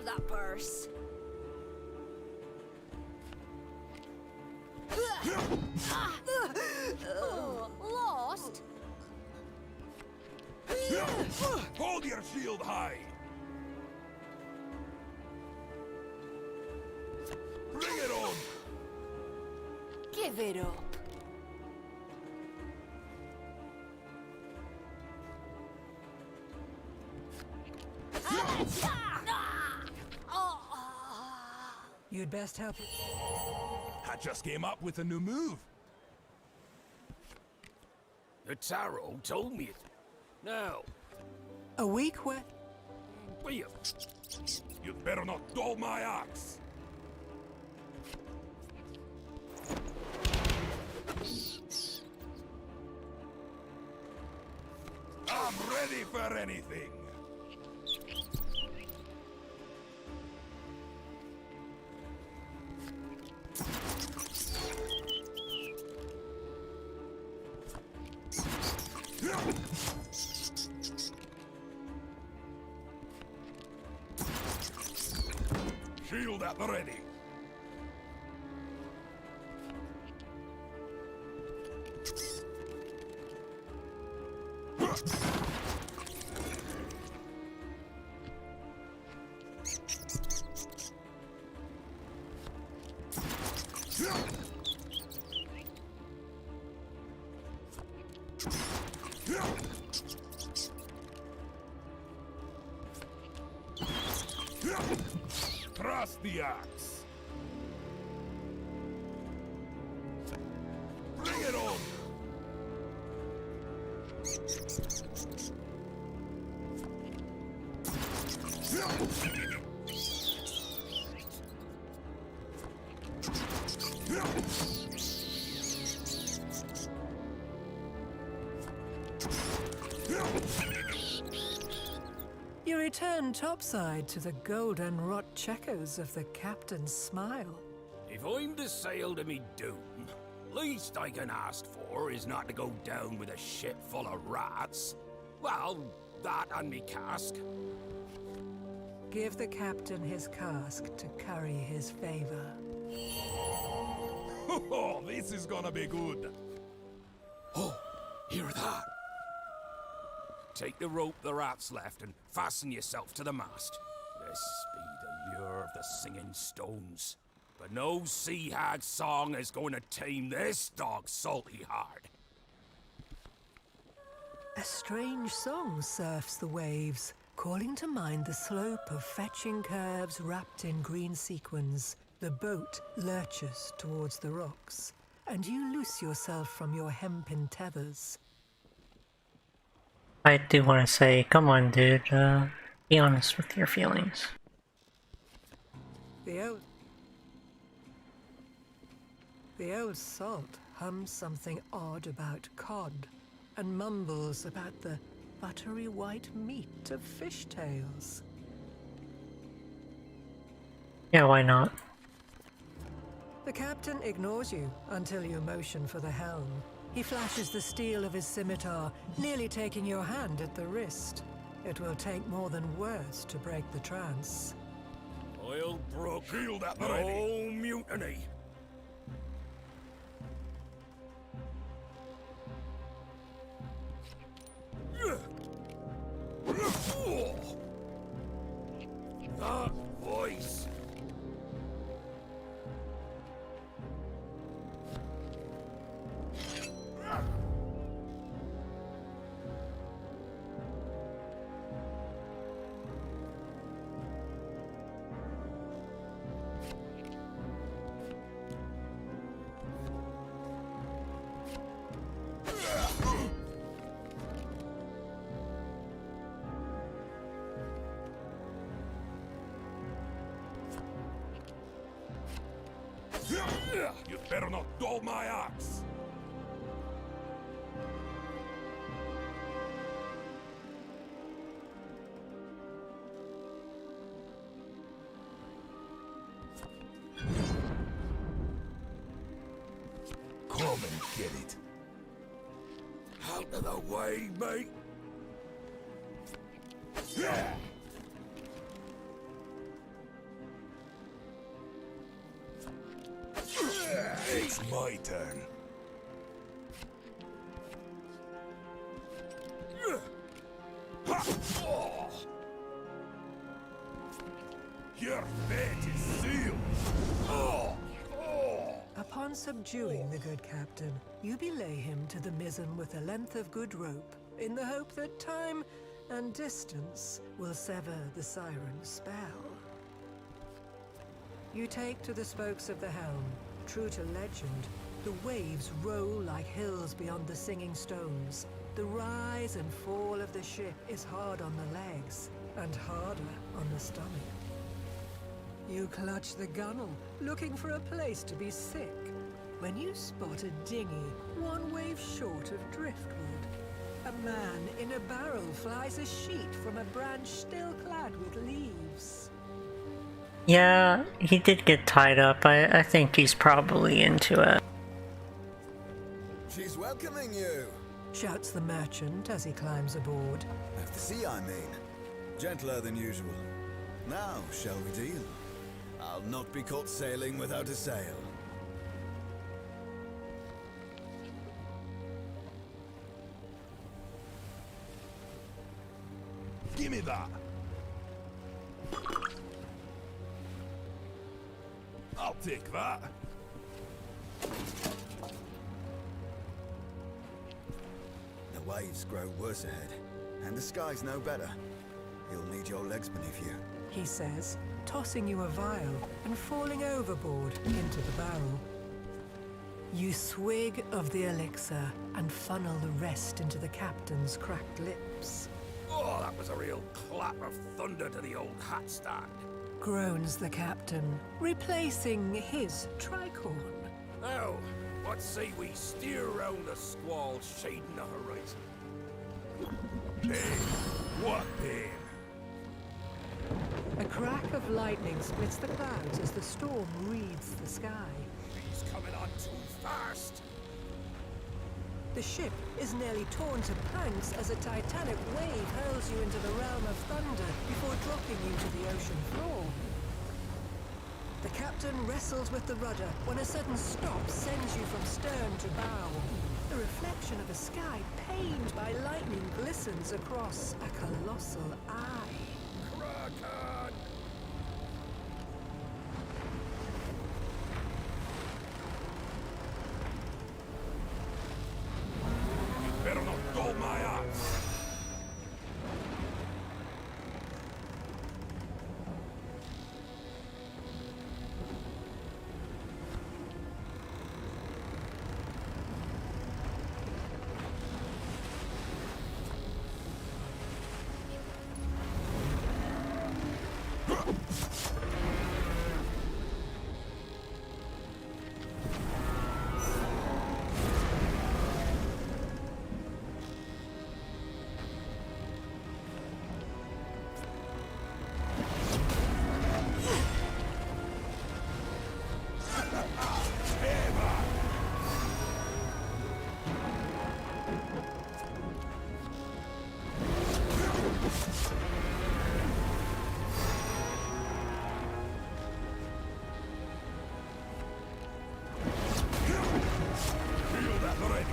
Speaker 6: have that purse. Oh, lost?
Speaker 1: Hold your shield high! Bring it on!
Speaker 6: Give it up.
Speaker 2: You'd best help.
Speaker 1: I just came up with a new move.
Speaker 7: The tarot told me it. Now,
Speaker 2: A week where...
Speaker 7: be
Speaker 1: You'd better not dull my axe. I'm ready for anything. Shield at the ready. Trust the axe. Bring it on.
Speaker 2: You return topside to the golden wrought checkers of the captain's smile.
Speaker 7: If I'm to sail to me doom, least I can ask for is not to go down with a ship full of rats. Well, that and me cask.
Speaker 2: Give the captain his cask to curry his favor.
Speaker 1: Oh, this is gonna be good.
Speaker 7: Oh, hear that? Take the rope the rats left and fasten yourself to the mast. This be the lure of the singing stones. But no sea hag song is going to tame this dog salty hard.
Speaker 2: A strange song surfs the waves, calling to mind the slope of fetching curves wrapped in green sequins. The boat lurches towards the rocks, and you loose yourself from your hempen tethers.
Speaker 4: I do want to say, come on, dude. Be honest with your feelings.
Speaker 2: The old salt hums something odd about cod, and mumbles about the buttery white meat of fishtails.
Speaker 4: Yeah, why not?
Speaker 2: The captain ignores you until you motion for the helm. He flashes the steel of his scimitar, nearly taking your hand at the wrist. It will take more than words to break the trance.
Speaker 7: Oil broke.
Speaker 1: Shield at the ready.
Speaker 7: No mutiny. That voice.
Speaker 1: You better not dull my axe. Come and get it.
Speaker 7: Out of the way, mate.
Speaker 1: It's my turn. Your fate is sealed.
Speaker 2: Upon subduing the good captain, you belay him to the mizzen with a length of good rope, in the hope that time and distance will sever the siren's spell. You take to the spokes of the helm. True to legend, the waves roll like hills beyond the singing stones. The rise and fall of the ship is hard on the legs, and harder on the stomach. You clutch the gunwale, looking for a place to be sick, when you spot a dinghy one wave short of driftwood. A man in a barrel flies a sheet from a branch still clad with leaves.
Speaker 4: Yeah, he did get tied up. I think he's probably into it.
Speaker 3: She's welcoming you.
Speaker 2: Shouts the merchant as he climbs aboard.
Speaker 3: Out to sea, I mean. Gentler than usual. Now, shall we deal? I'll not be caught sailing without a sail.
Speaker 1: Give me that. I'll take that.
Speaker 3: The waves grow worse ahead, and the sky's no better. You'll need your legs beneath you.
Speaker 2: He says, tossing you a vial and falling overboard into the barrel. You swig of the elixir and funnel the rest into the captain's cracked lips.
Speaker 7: Oh, that was a real clap of thunder to the old hat stand.
Speaker 2: Groans the captain, replacing his tricorn.
Speaker 7: Now, what say we steer round the squall shading the horizon?
Speaker 1: Pain. What pain?
Speaker 2: A crack of lightning splits the clouds as the storm wreathes the sky.
Speaker 7: He's coming on too fast.
Speaker 2: The ship is nearly torn to planks as a titanic wave hurls you into the realm of thunder before dropping you to the ocean floor. The captain wrestles with the rudder when a sudden stop sends you from stern to bow. The reflection of a sky pained by lightning glistens across a colossal eye.
Speaker 7: Kraken!
Speaker 1: Better not dull my eyes. Feel that already.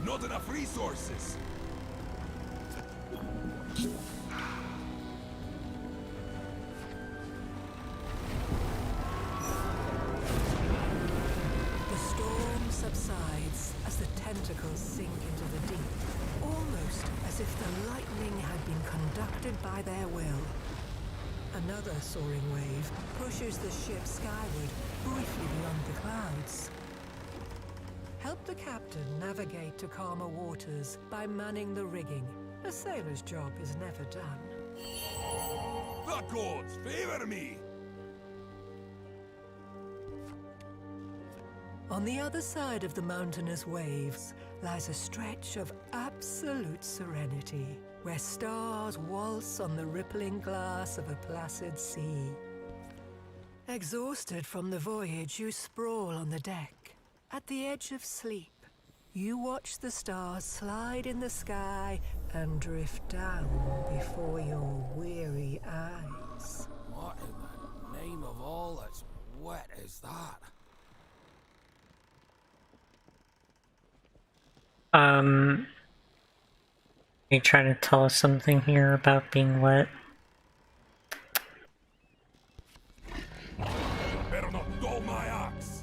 Speaker 1: Not enough resources.
Speaker 2: The storm subsides as the tentacles sink into the deep, almost as if the by their will. Another soaring wave pushes the ship skyward, briefly beyond the clouds. Help the captain navigate to calmer waters by manning the rigging. A sailor's job is never done.
Speaker 1: The gods favor me!
Speaker 2: On the other side of the mountainous waves lies a stretch of absolute serenity, where stars waltz on the rippling glass of a placid sea. Exhausted from the voyage, you sprawl on the deck. At the edge of sleep, you watch the stars slide in the sky and drift down before your weary eyes.
Speaker 7: What in the name of all that's wet is that?
Speaker 4: Are you trying to tell us something here about being wet?
Speaker 1: Better not dull my axe!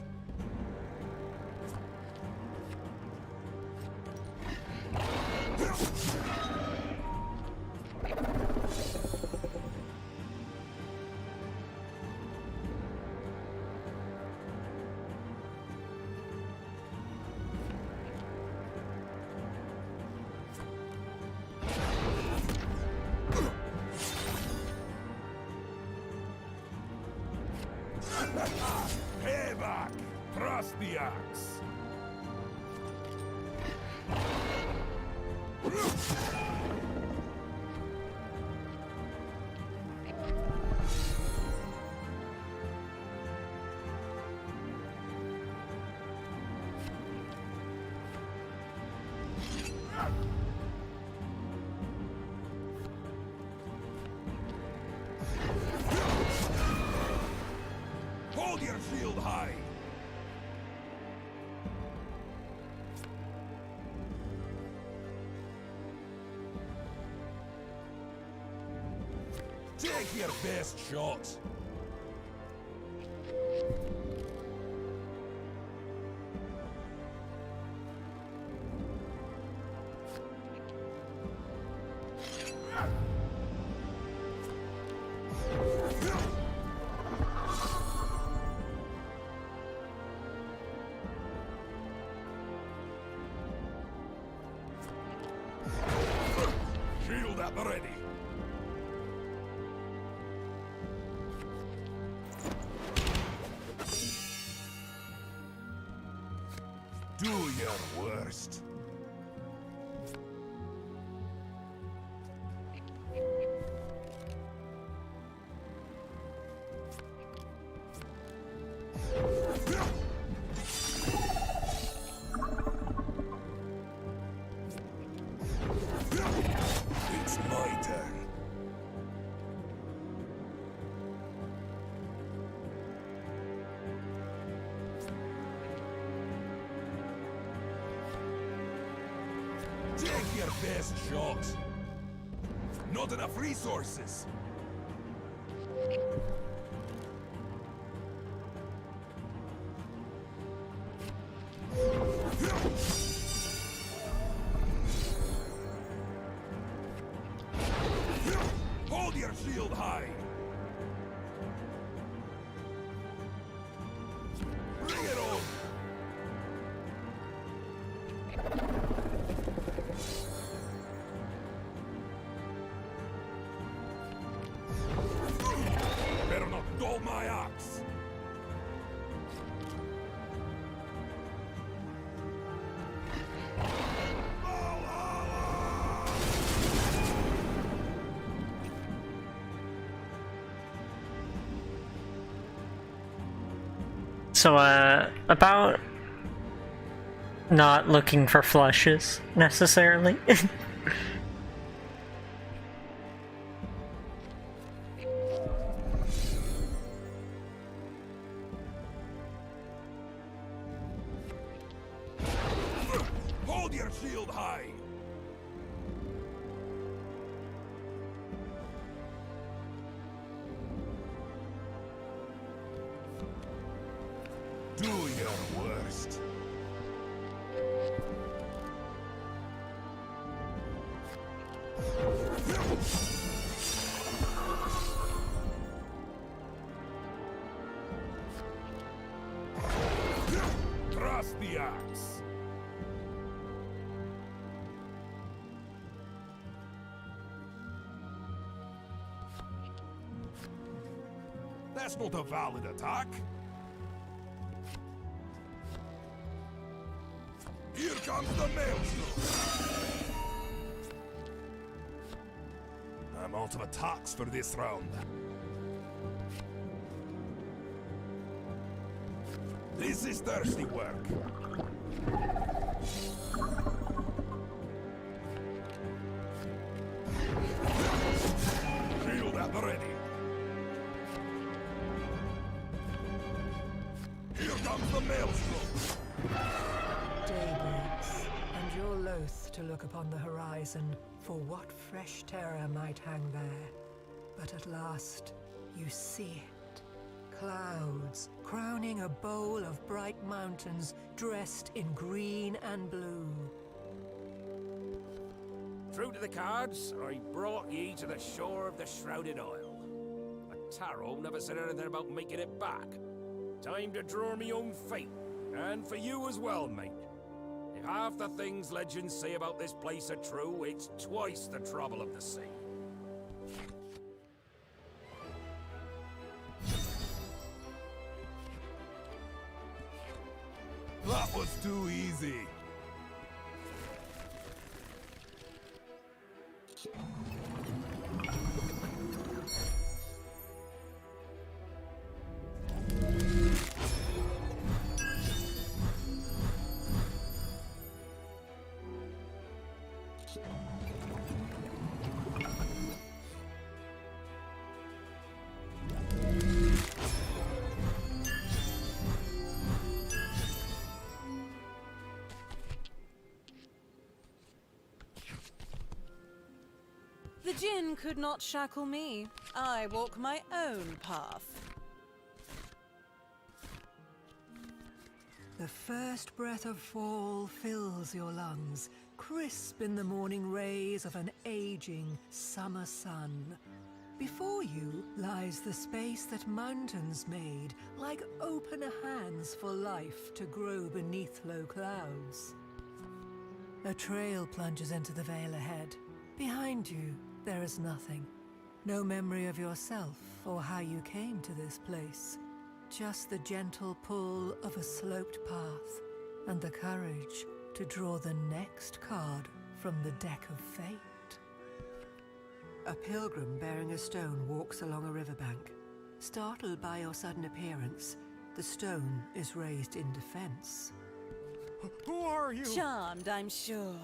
Speaker 1: Payback! Trust the axe! Hold your shield high! Take your best shot! Shield at the ready! Do your worst. It's my turn. Take your best shot. Not enough resources. Hold your shield high. Bring it on. Better not dull my axe.
Speaker 4: So, about not looking for flushes, necessarily.
Speaker 1: Hold your shield high. Do your worst. That's not a valid attack. Here comes the maelstrom. I'm out of attacks for this round. This is thirsty work. Shield at the ready. Here comes the maelstrom.
Speaker 2: Day breaks, and you're loath to look upon the horizon for what fresh terror might hang there. But at last, you see it. Clouds crowning a bowl of bright mountains dressed in green and blue.
Speaker 7: True to the cards, I brought ye to the shore of the Shrouded Isle. But Tarot never said anything about making it back. Time to draw me own fate, and for you as well, mate. If half the things legends say about this place are true, it's twice the trouble of the sea.
Speaker 1: That was too easy.
Speaker 5: The Djinn could not shackle me. I walk my own path.
Speaker 2: The first breath of fall fills your lungs, crisp in the morning rays of an aging summer sun. Before you lies the space that mountains made, like open hands for life to grow beneath low clouds. A trail plunges into the vale ahead. Behind you, there is nothing. No memory of yourself or how you came to this place. Just the gentle pull of a sloped path and the courage to draw the next card from the deck of fate. A pilgrim bearing a stone walks along a riverbank. Startled by your sudden appearance, the stone is raised in defense.
Speaker 1: Who are you?
Speaker 5: Charmed, I'm sure.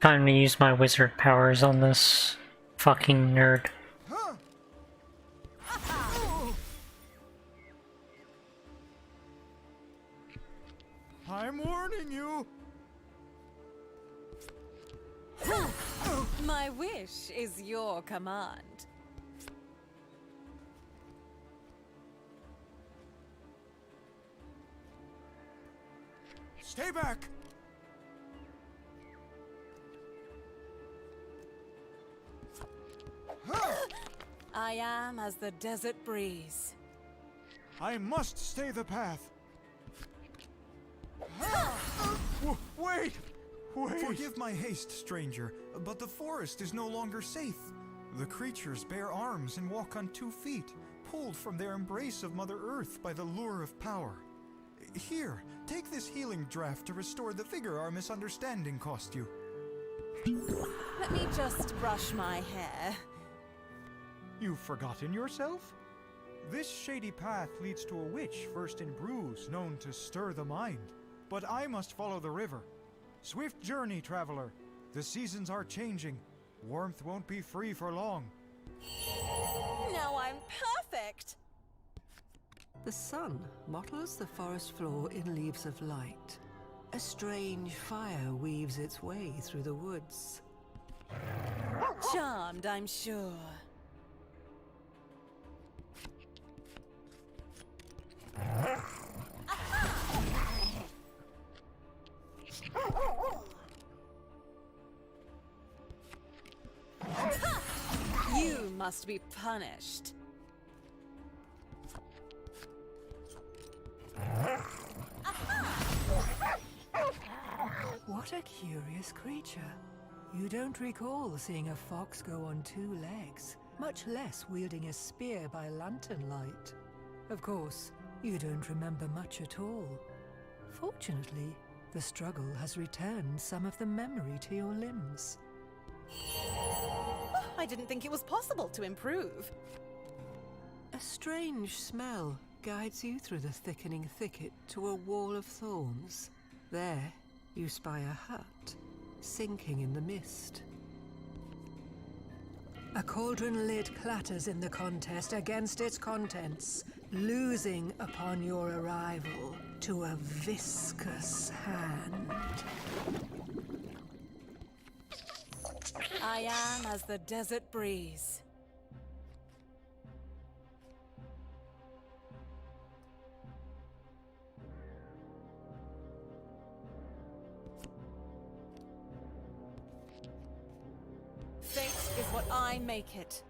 Speaker 4: Time to use my wizard powers on this fucking nerd.
Speaker 1: Huh? I'm warning you.
Speaker 5: My wish is your command.
Speaker 1: Stay back.
Speaker 5: I am as the desert breeze.
Speaker 1: I must stay the path. Wait! Wait!
Speaker 8: Forgive my haste, stranger, but the forest is no longer safe. The creatures bear arms and walk on 2 feet, pulled from their embrace of Mother Earth by the lure of power. Here, take this healing draft to restore the vigor our misunderstanding cost you.
Speaker 5: Let me just brush my hair.
Speaker 8: You've forgotten yourself? This shady path leads to a witch versed in brews known to stir the mind. But I must follow the river. Swift journey, traveler. The seasons are changing. Warmth won't be free for long.
Speaker 5: Now I'm perfect!
Speaker 2: The sun mottles the forest floor in leaves of light. A strange fire weaves its way through the woods.
Speaker 5: Charmed, I'm sure. You must be punished.
Speaker 2: What a curious creature. You don't recall seeing a fox go on 2 legs, much less wielding a spear by lantern light. Of course, you don't remember much at all. Fortunately, the struggle has returned some of the memory to your limbs.
Speaker 5: Oh, I didn't think it was possible to improve.
Speaker 2: A strange smell guides you through the thickening thicket to a wall of thorns. There, you spy a hut, sinking in the mist. A cauldron lid clatters in the contest against its contents, losing upon your arrival to a viscous hand.
Speaker 5: I am as the desert breeze. Fate is what I make it.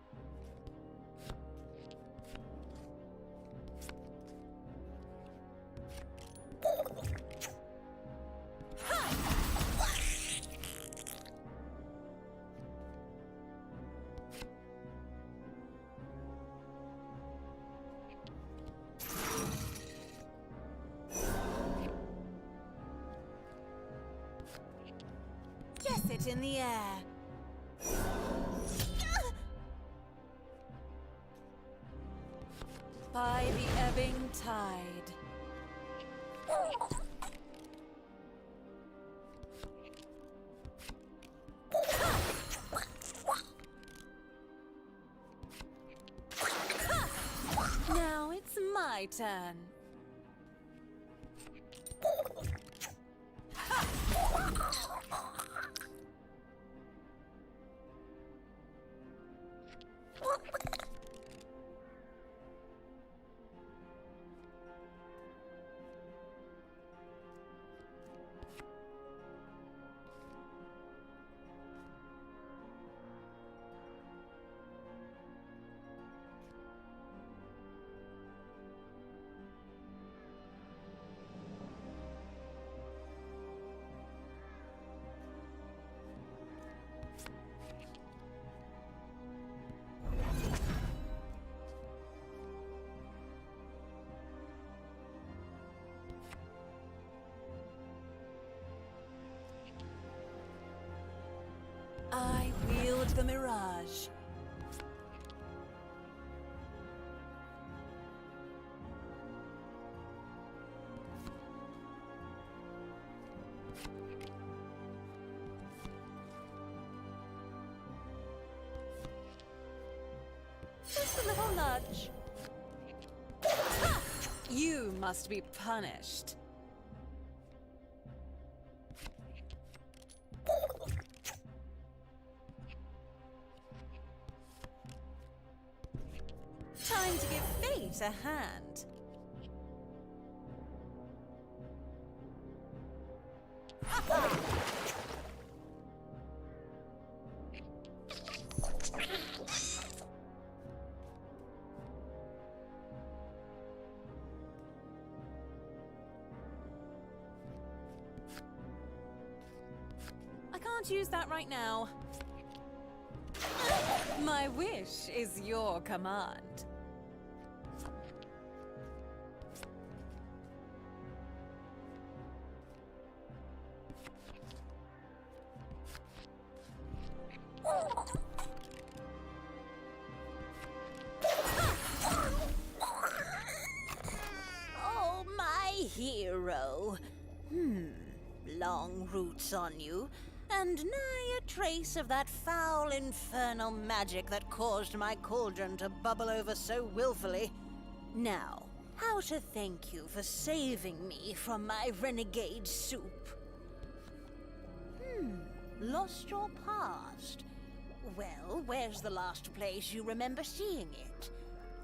Speaker 5: Guess it in the air. By the ebbing tide. Now it's my turn. I wield the mirage. Just a little nudge. Ha! You must be punished. Time to give fate a hand. I can't use that right now. My wish is your command.
Speaker 6: Oh, my hero. Long roots on you, and nigh a trace of that foul infernal magic that caused my cauldron to bubble over so willfully. Now, how to thank you for saving me from my renegade soup? Lost your past? Well, where's the last place you remember seeing it?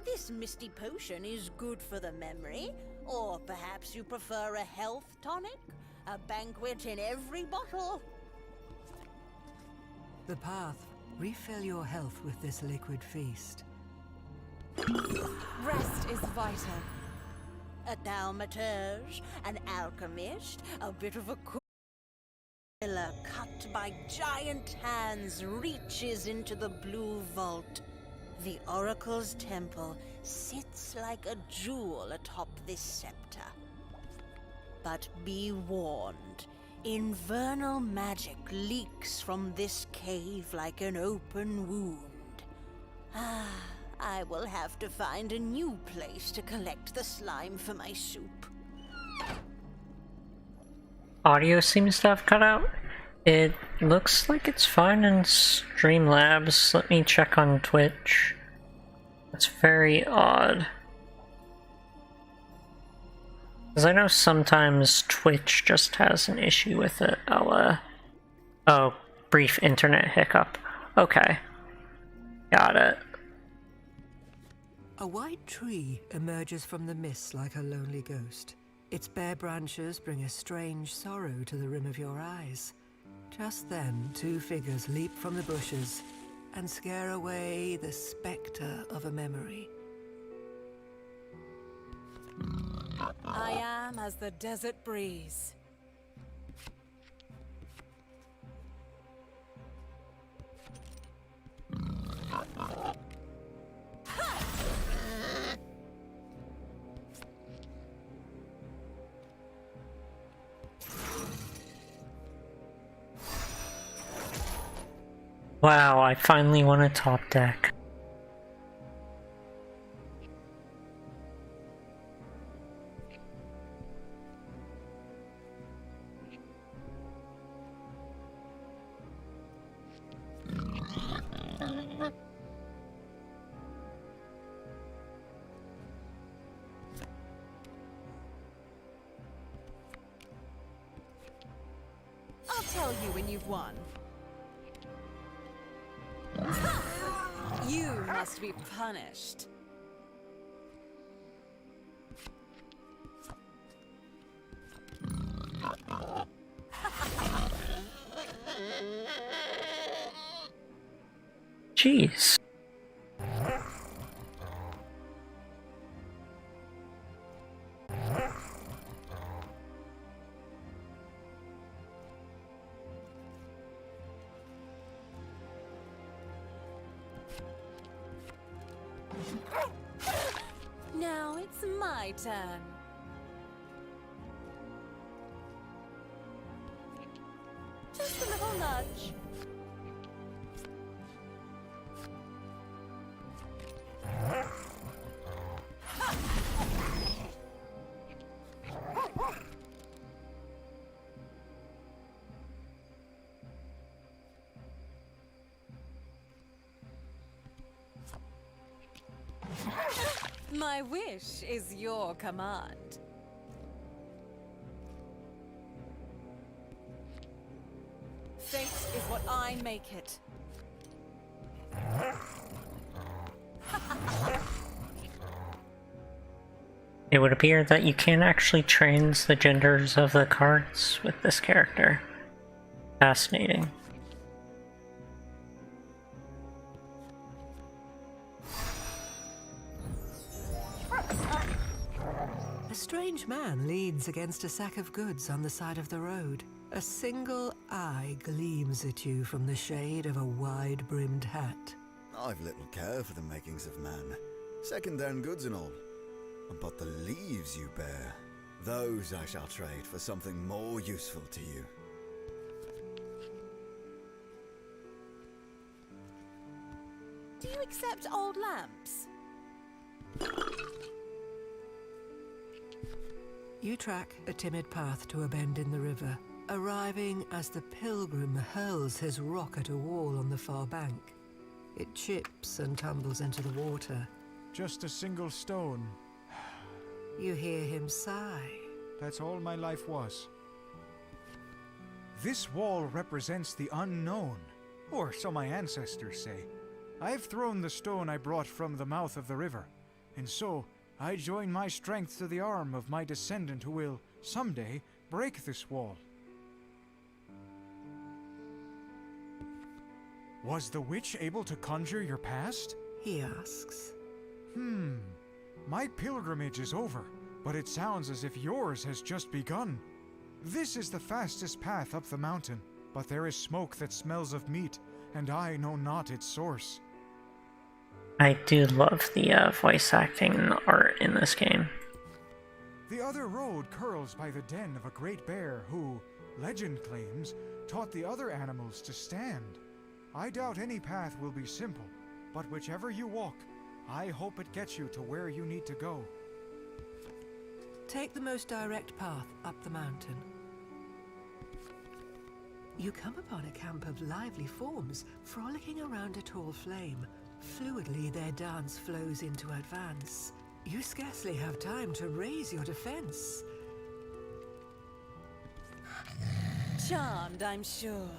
Speaker 6: This misty potion is good for the memory, or perhaps you prefer a health tonic? A banquet in every bottle?
Speaker 2: The path. Refill your health with this liquid feast.
Speaker 5: Rest is vital.
Speaker 6: A thaumaturge, an alchemist, a bit of a cook, cut by like giant hands reaches into the blue vault. The Oracle's temple sits like a jewel atop this scepter. But be warned, infernal magic leaks from this cave like an open wound. I will have to find a new place to collect the slime for my soup.
Speaker 4: Audio seems to have cut out. It looks like it's fine in Streamlabs. Let me check on Twitch. That's very odd. Because I know sometimes Twitch just has an issue with it. Oh, brief internet hiccup. Okay. Got it.
Speaker 2: A white tree emerges from the mist like a lonely ghost. Its bare branches bring a strange sorrow to the rim of your eyes. Just then, two figures leap from the bushes and scare away the spectre of a memory.
Speaker 5: I am as the desert breeze.
Speaker 4: Wow, I finally won a top deck.
Speaker 5: I'll tell you when you've won. You must be punished.
Speaker 4: Jeez.
Speaker 5: Now it's my turn. Just a little nudge. My wish is your command. Fate is what I make it.
Speaker 4: It would appear that you can actually change the genders of the cards with this character. Fascinating.
Speaker 2: A strange man leans against a sack of goods on the side of the road. A single eye gleams at you from the shade of a wide-brimmed hat.
Speaker 3: I've little care for the makings of man, second-hand goods and all. But the leaves you bear, those I shall trade for something more useful to you.
Speaker 5: Do you accept old lamps?
Speaker 2: You track a timid path to a bend in the river, arriving as the pilgrim hurls his rock at a wall on the far bank. It chips and tumbles into the water.
Speaker 8: Just a single stone.
Speaker 2: You hear him sigh.
Speaker 8: That's all my life was. This wall represents the unknown, or so my ancestors say. I've thrown the stone I brought from the mouth of the river, and so I join my strength to the arm of my descendant who will, someday, break this wall. Was the witch able to conjure your past?
Speaker 2: He asks.
Speaker 8: My pilgrimage is over, but it sounds as if yours has just begun. This is the fastest path up the mountain, but there is smoke that smells of meat, and I know not its source.
Speaker 4: I do love the voice acting and the art in this game.
Speaker 8: The other road curls by the den of a great bear who, legend claims, taught the other animals to stand. I doubt any path will be simple, but whichever you walk, I hope it gets you to where you need to go.
Speaker 2: Take the most direct path up the mountain. You come upon a camp of lively forms frolicking around a tall flame. Fluidly, their dance flows into advance. You scarcely have time to raise your defense.
Speaker 5: Charmed, I'm sure.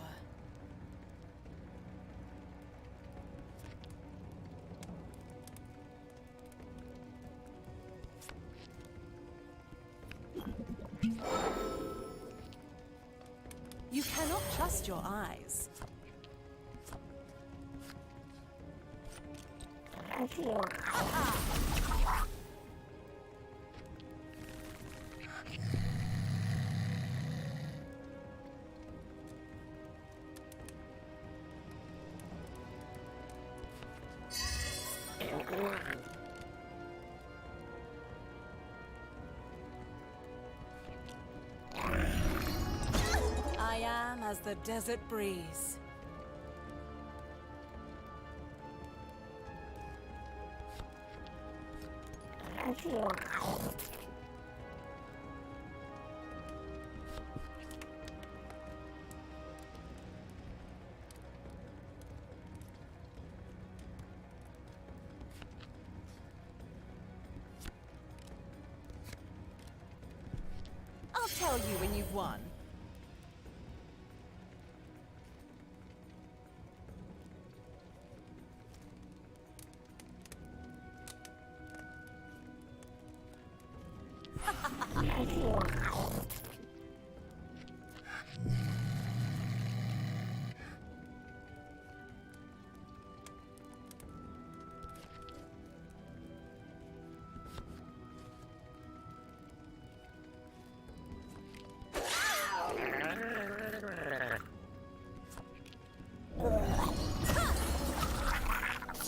Speaker 5: You cannot trust your eyes. I am as the desert breeze. I'll tell you when you've won.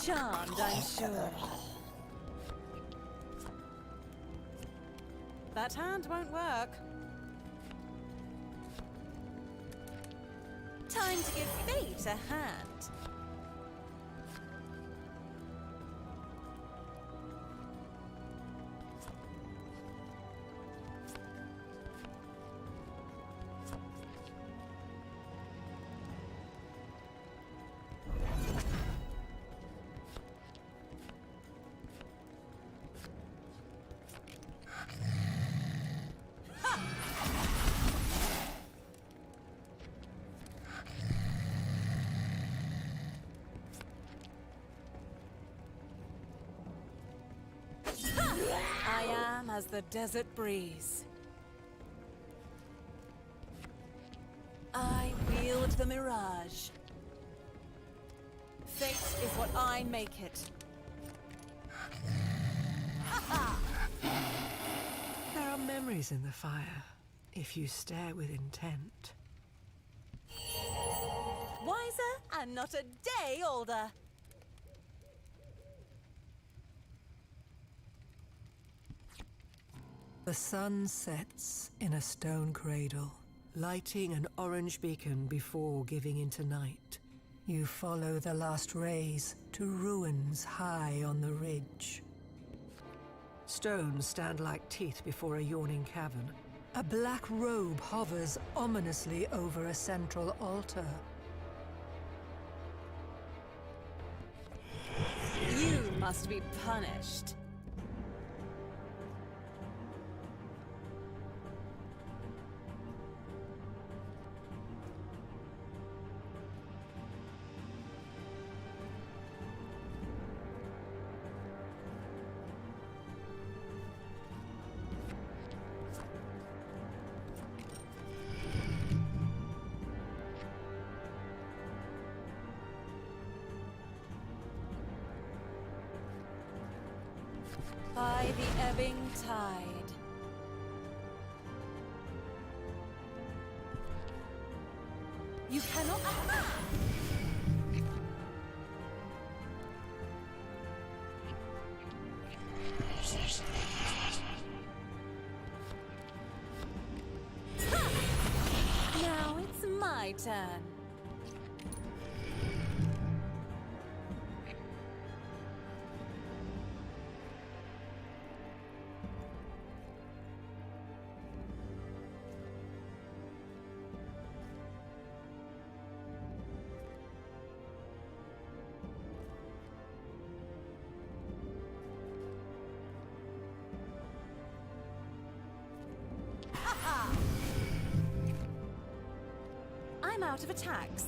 Speaker 5: Charmed, I'm sure. That hand won't work. Time to give fate a hand. I am as the desert breeze. I wield the mirage. Fate is what I make it.
Speaker 2: There are memories in the fire, if you stare with intent.
Speaker 5: Wiser and not a day older.
Speaker 2: The sun sets in a stone cradle, lighting an orange beacon before giving into night. You follow the last rays to ruins high on the ridge. Stones stand like teeth before a yawning cavern. A black robe hovers ominously over a central altar.
Speaker 5: You must be punished. By the ebbing tide. You turn. I'm out of attacks.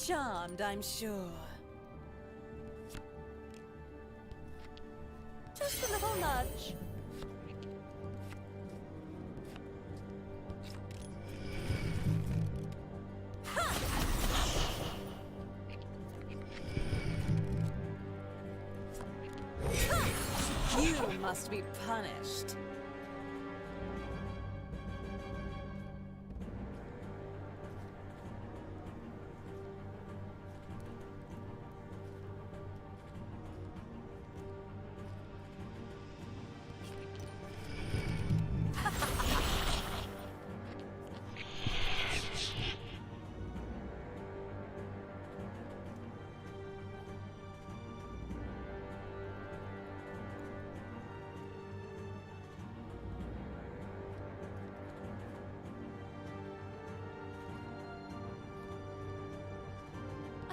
Speaker 5: Charmed, I'm sure. Just a little nudge. You must be punished.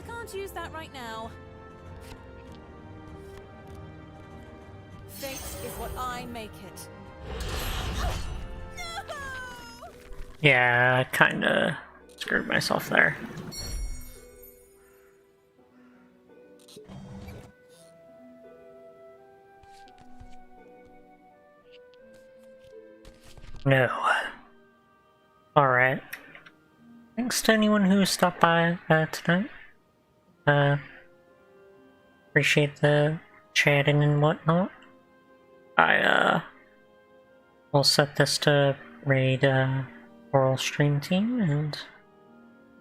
Speaker 5: Can't use that right now. Fate is what I make it. No!
Speaker 4: Yeah, I kinda screwed myself there. No. Alright. Thanks to anyone who stopped by tonight. Appreciate the chatting and whatnot. I will set this to raid Oral Stream Team and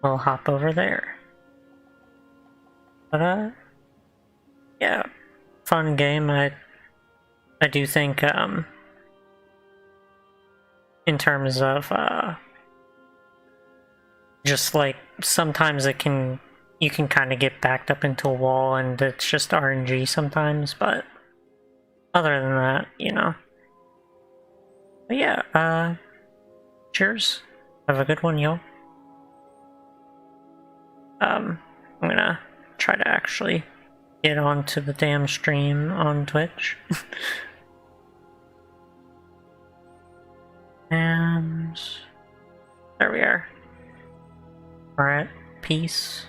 Speaker 4: we'll hop over there. But yeah, fun game. I do think in terms of just like sometimes you can kind of get backed up into a wall and it's just RNG sometimes, but other than that, you know. But yeah, cheers. Have a good one, y'all. I'm gonna try to actually get onto the damn stream on Twitch. And there we are. Alright, peace.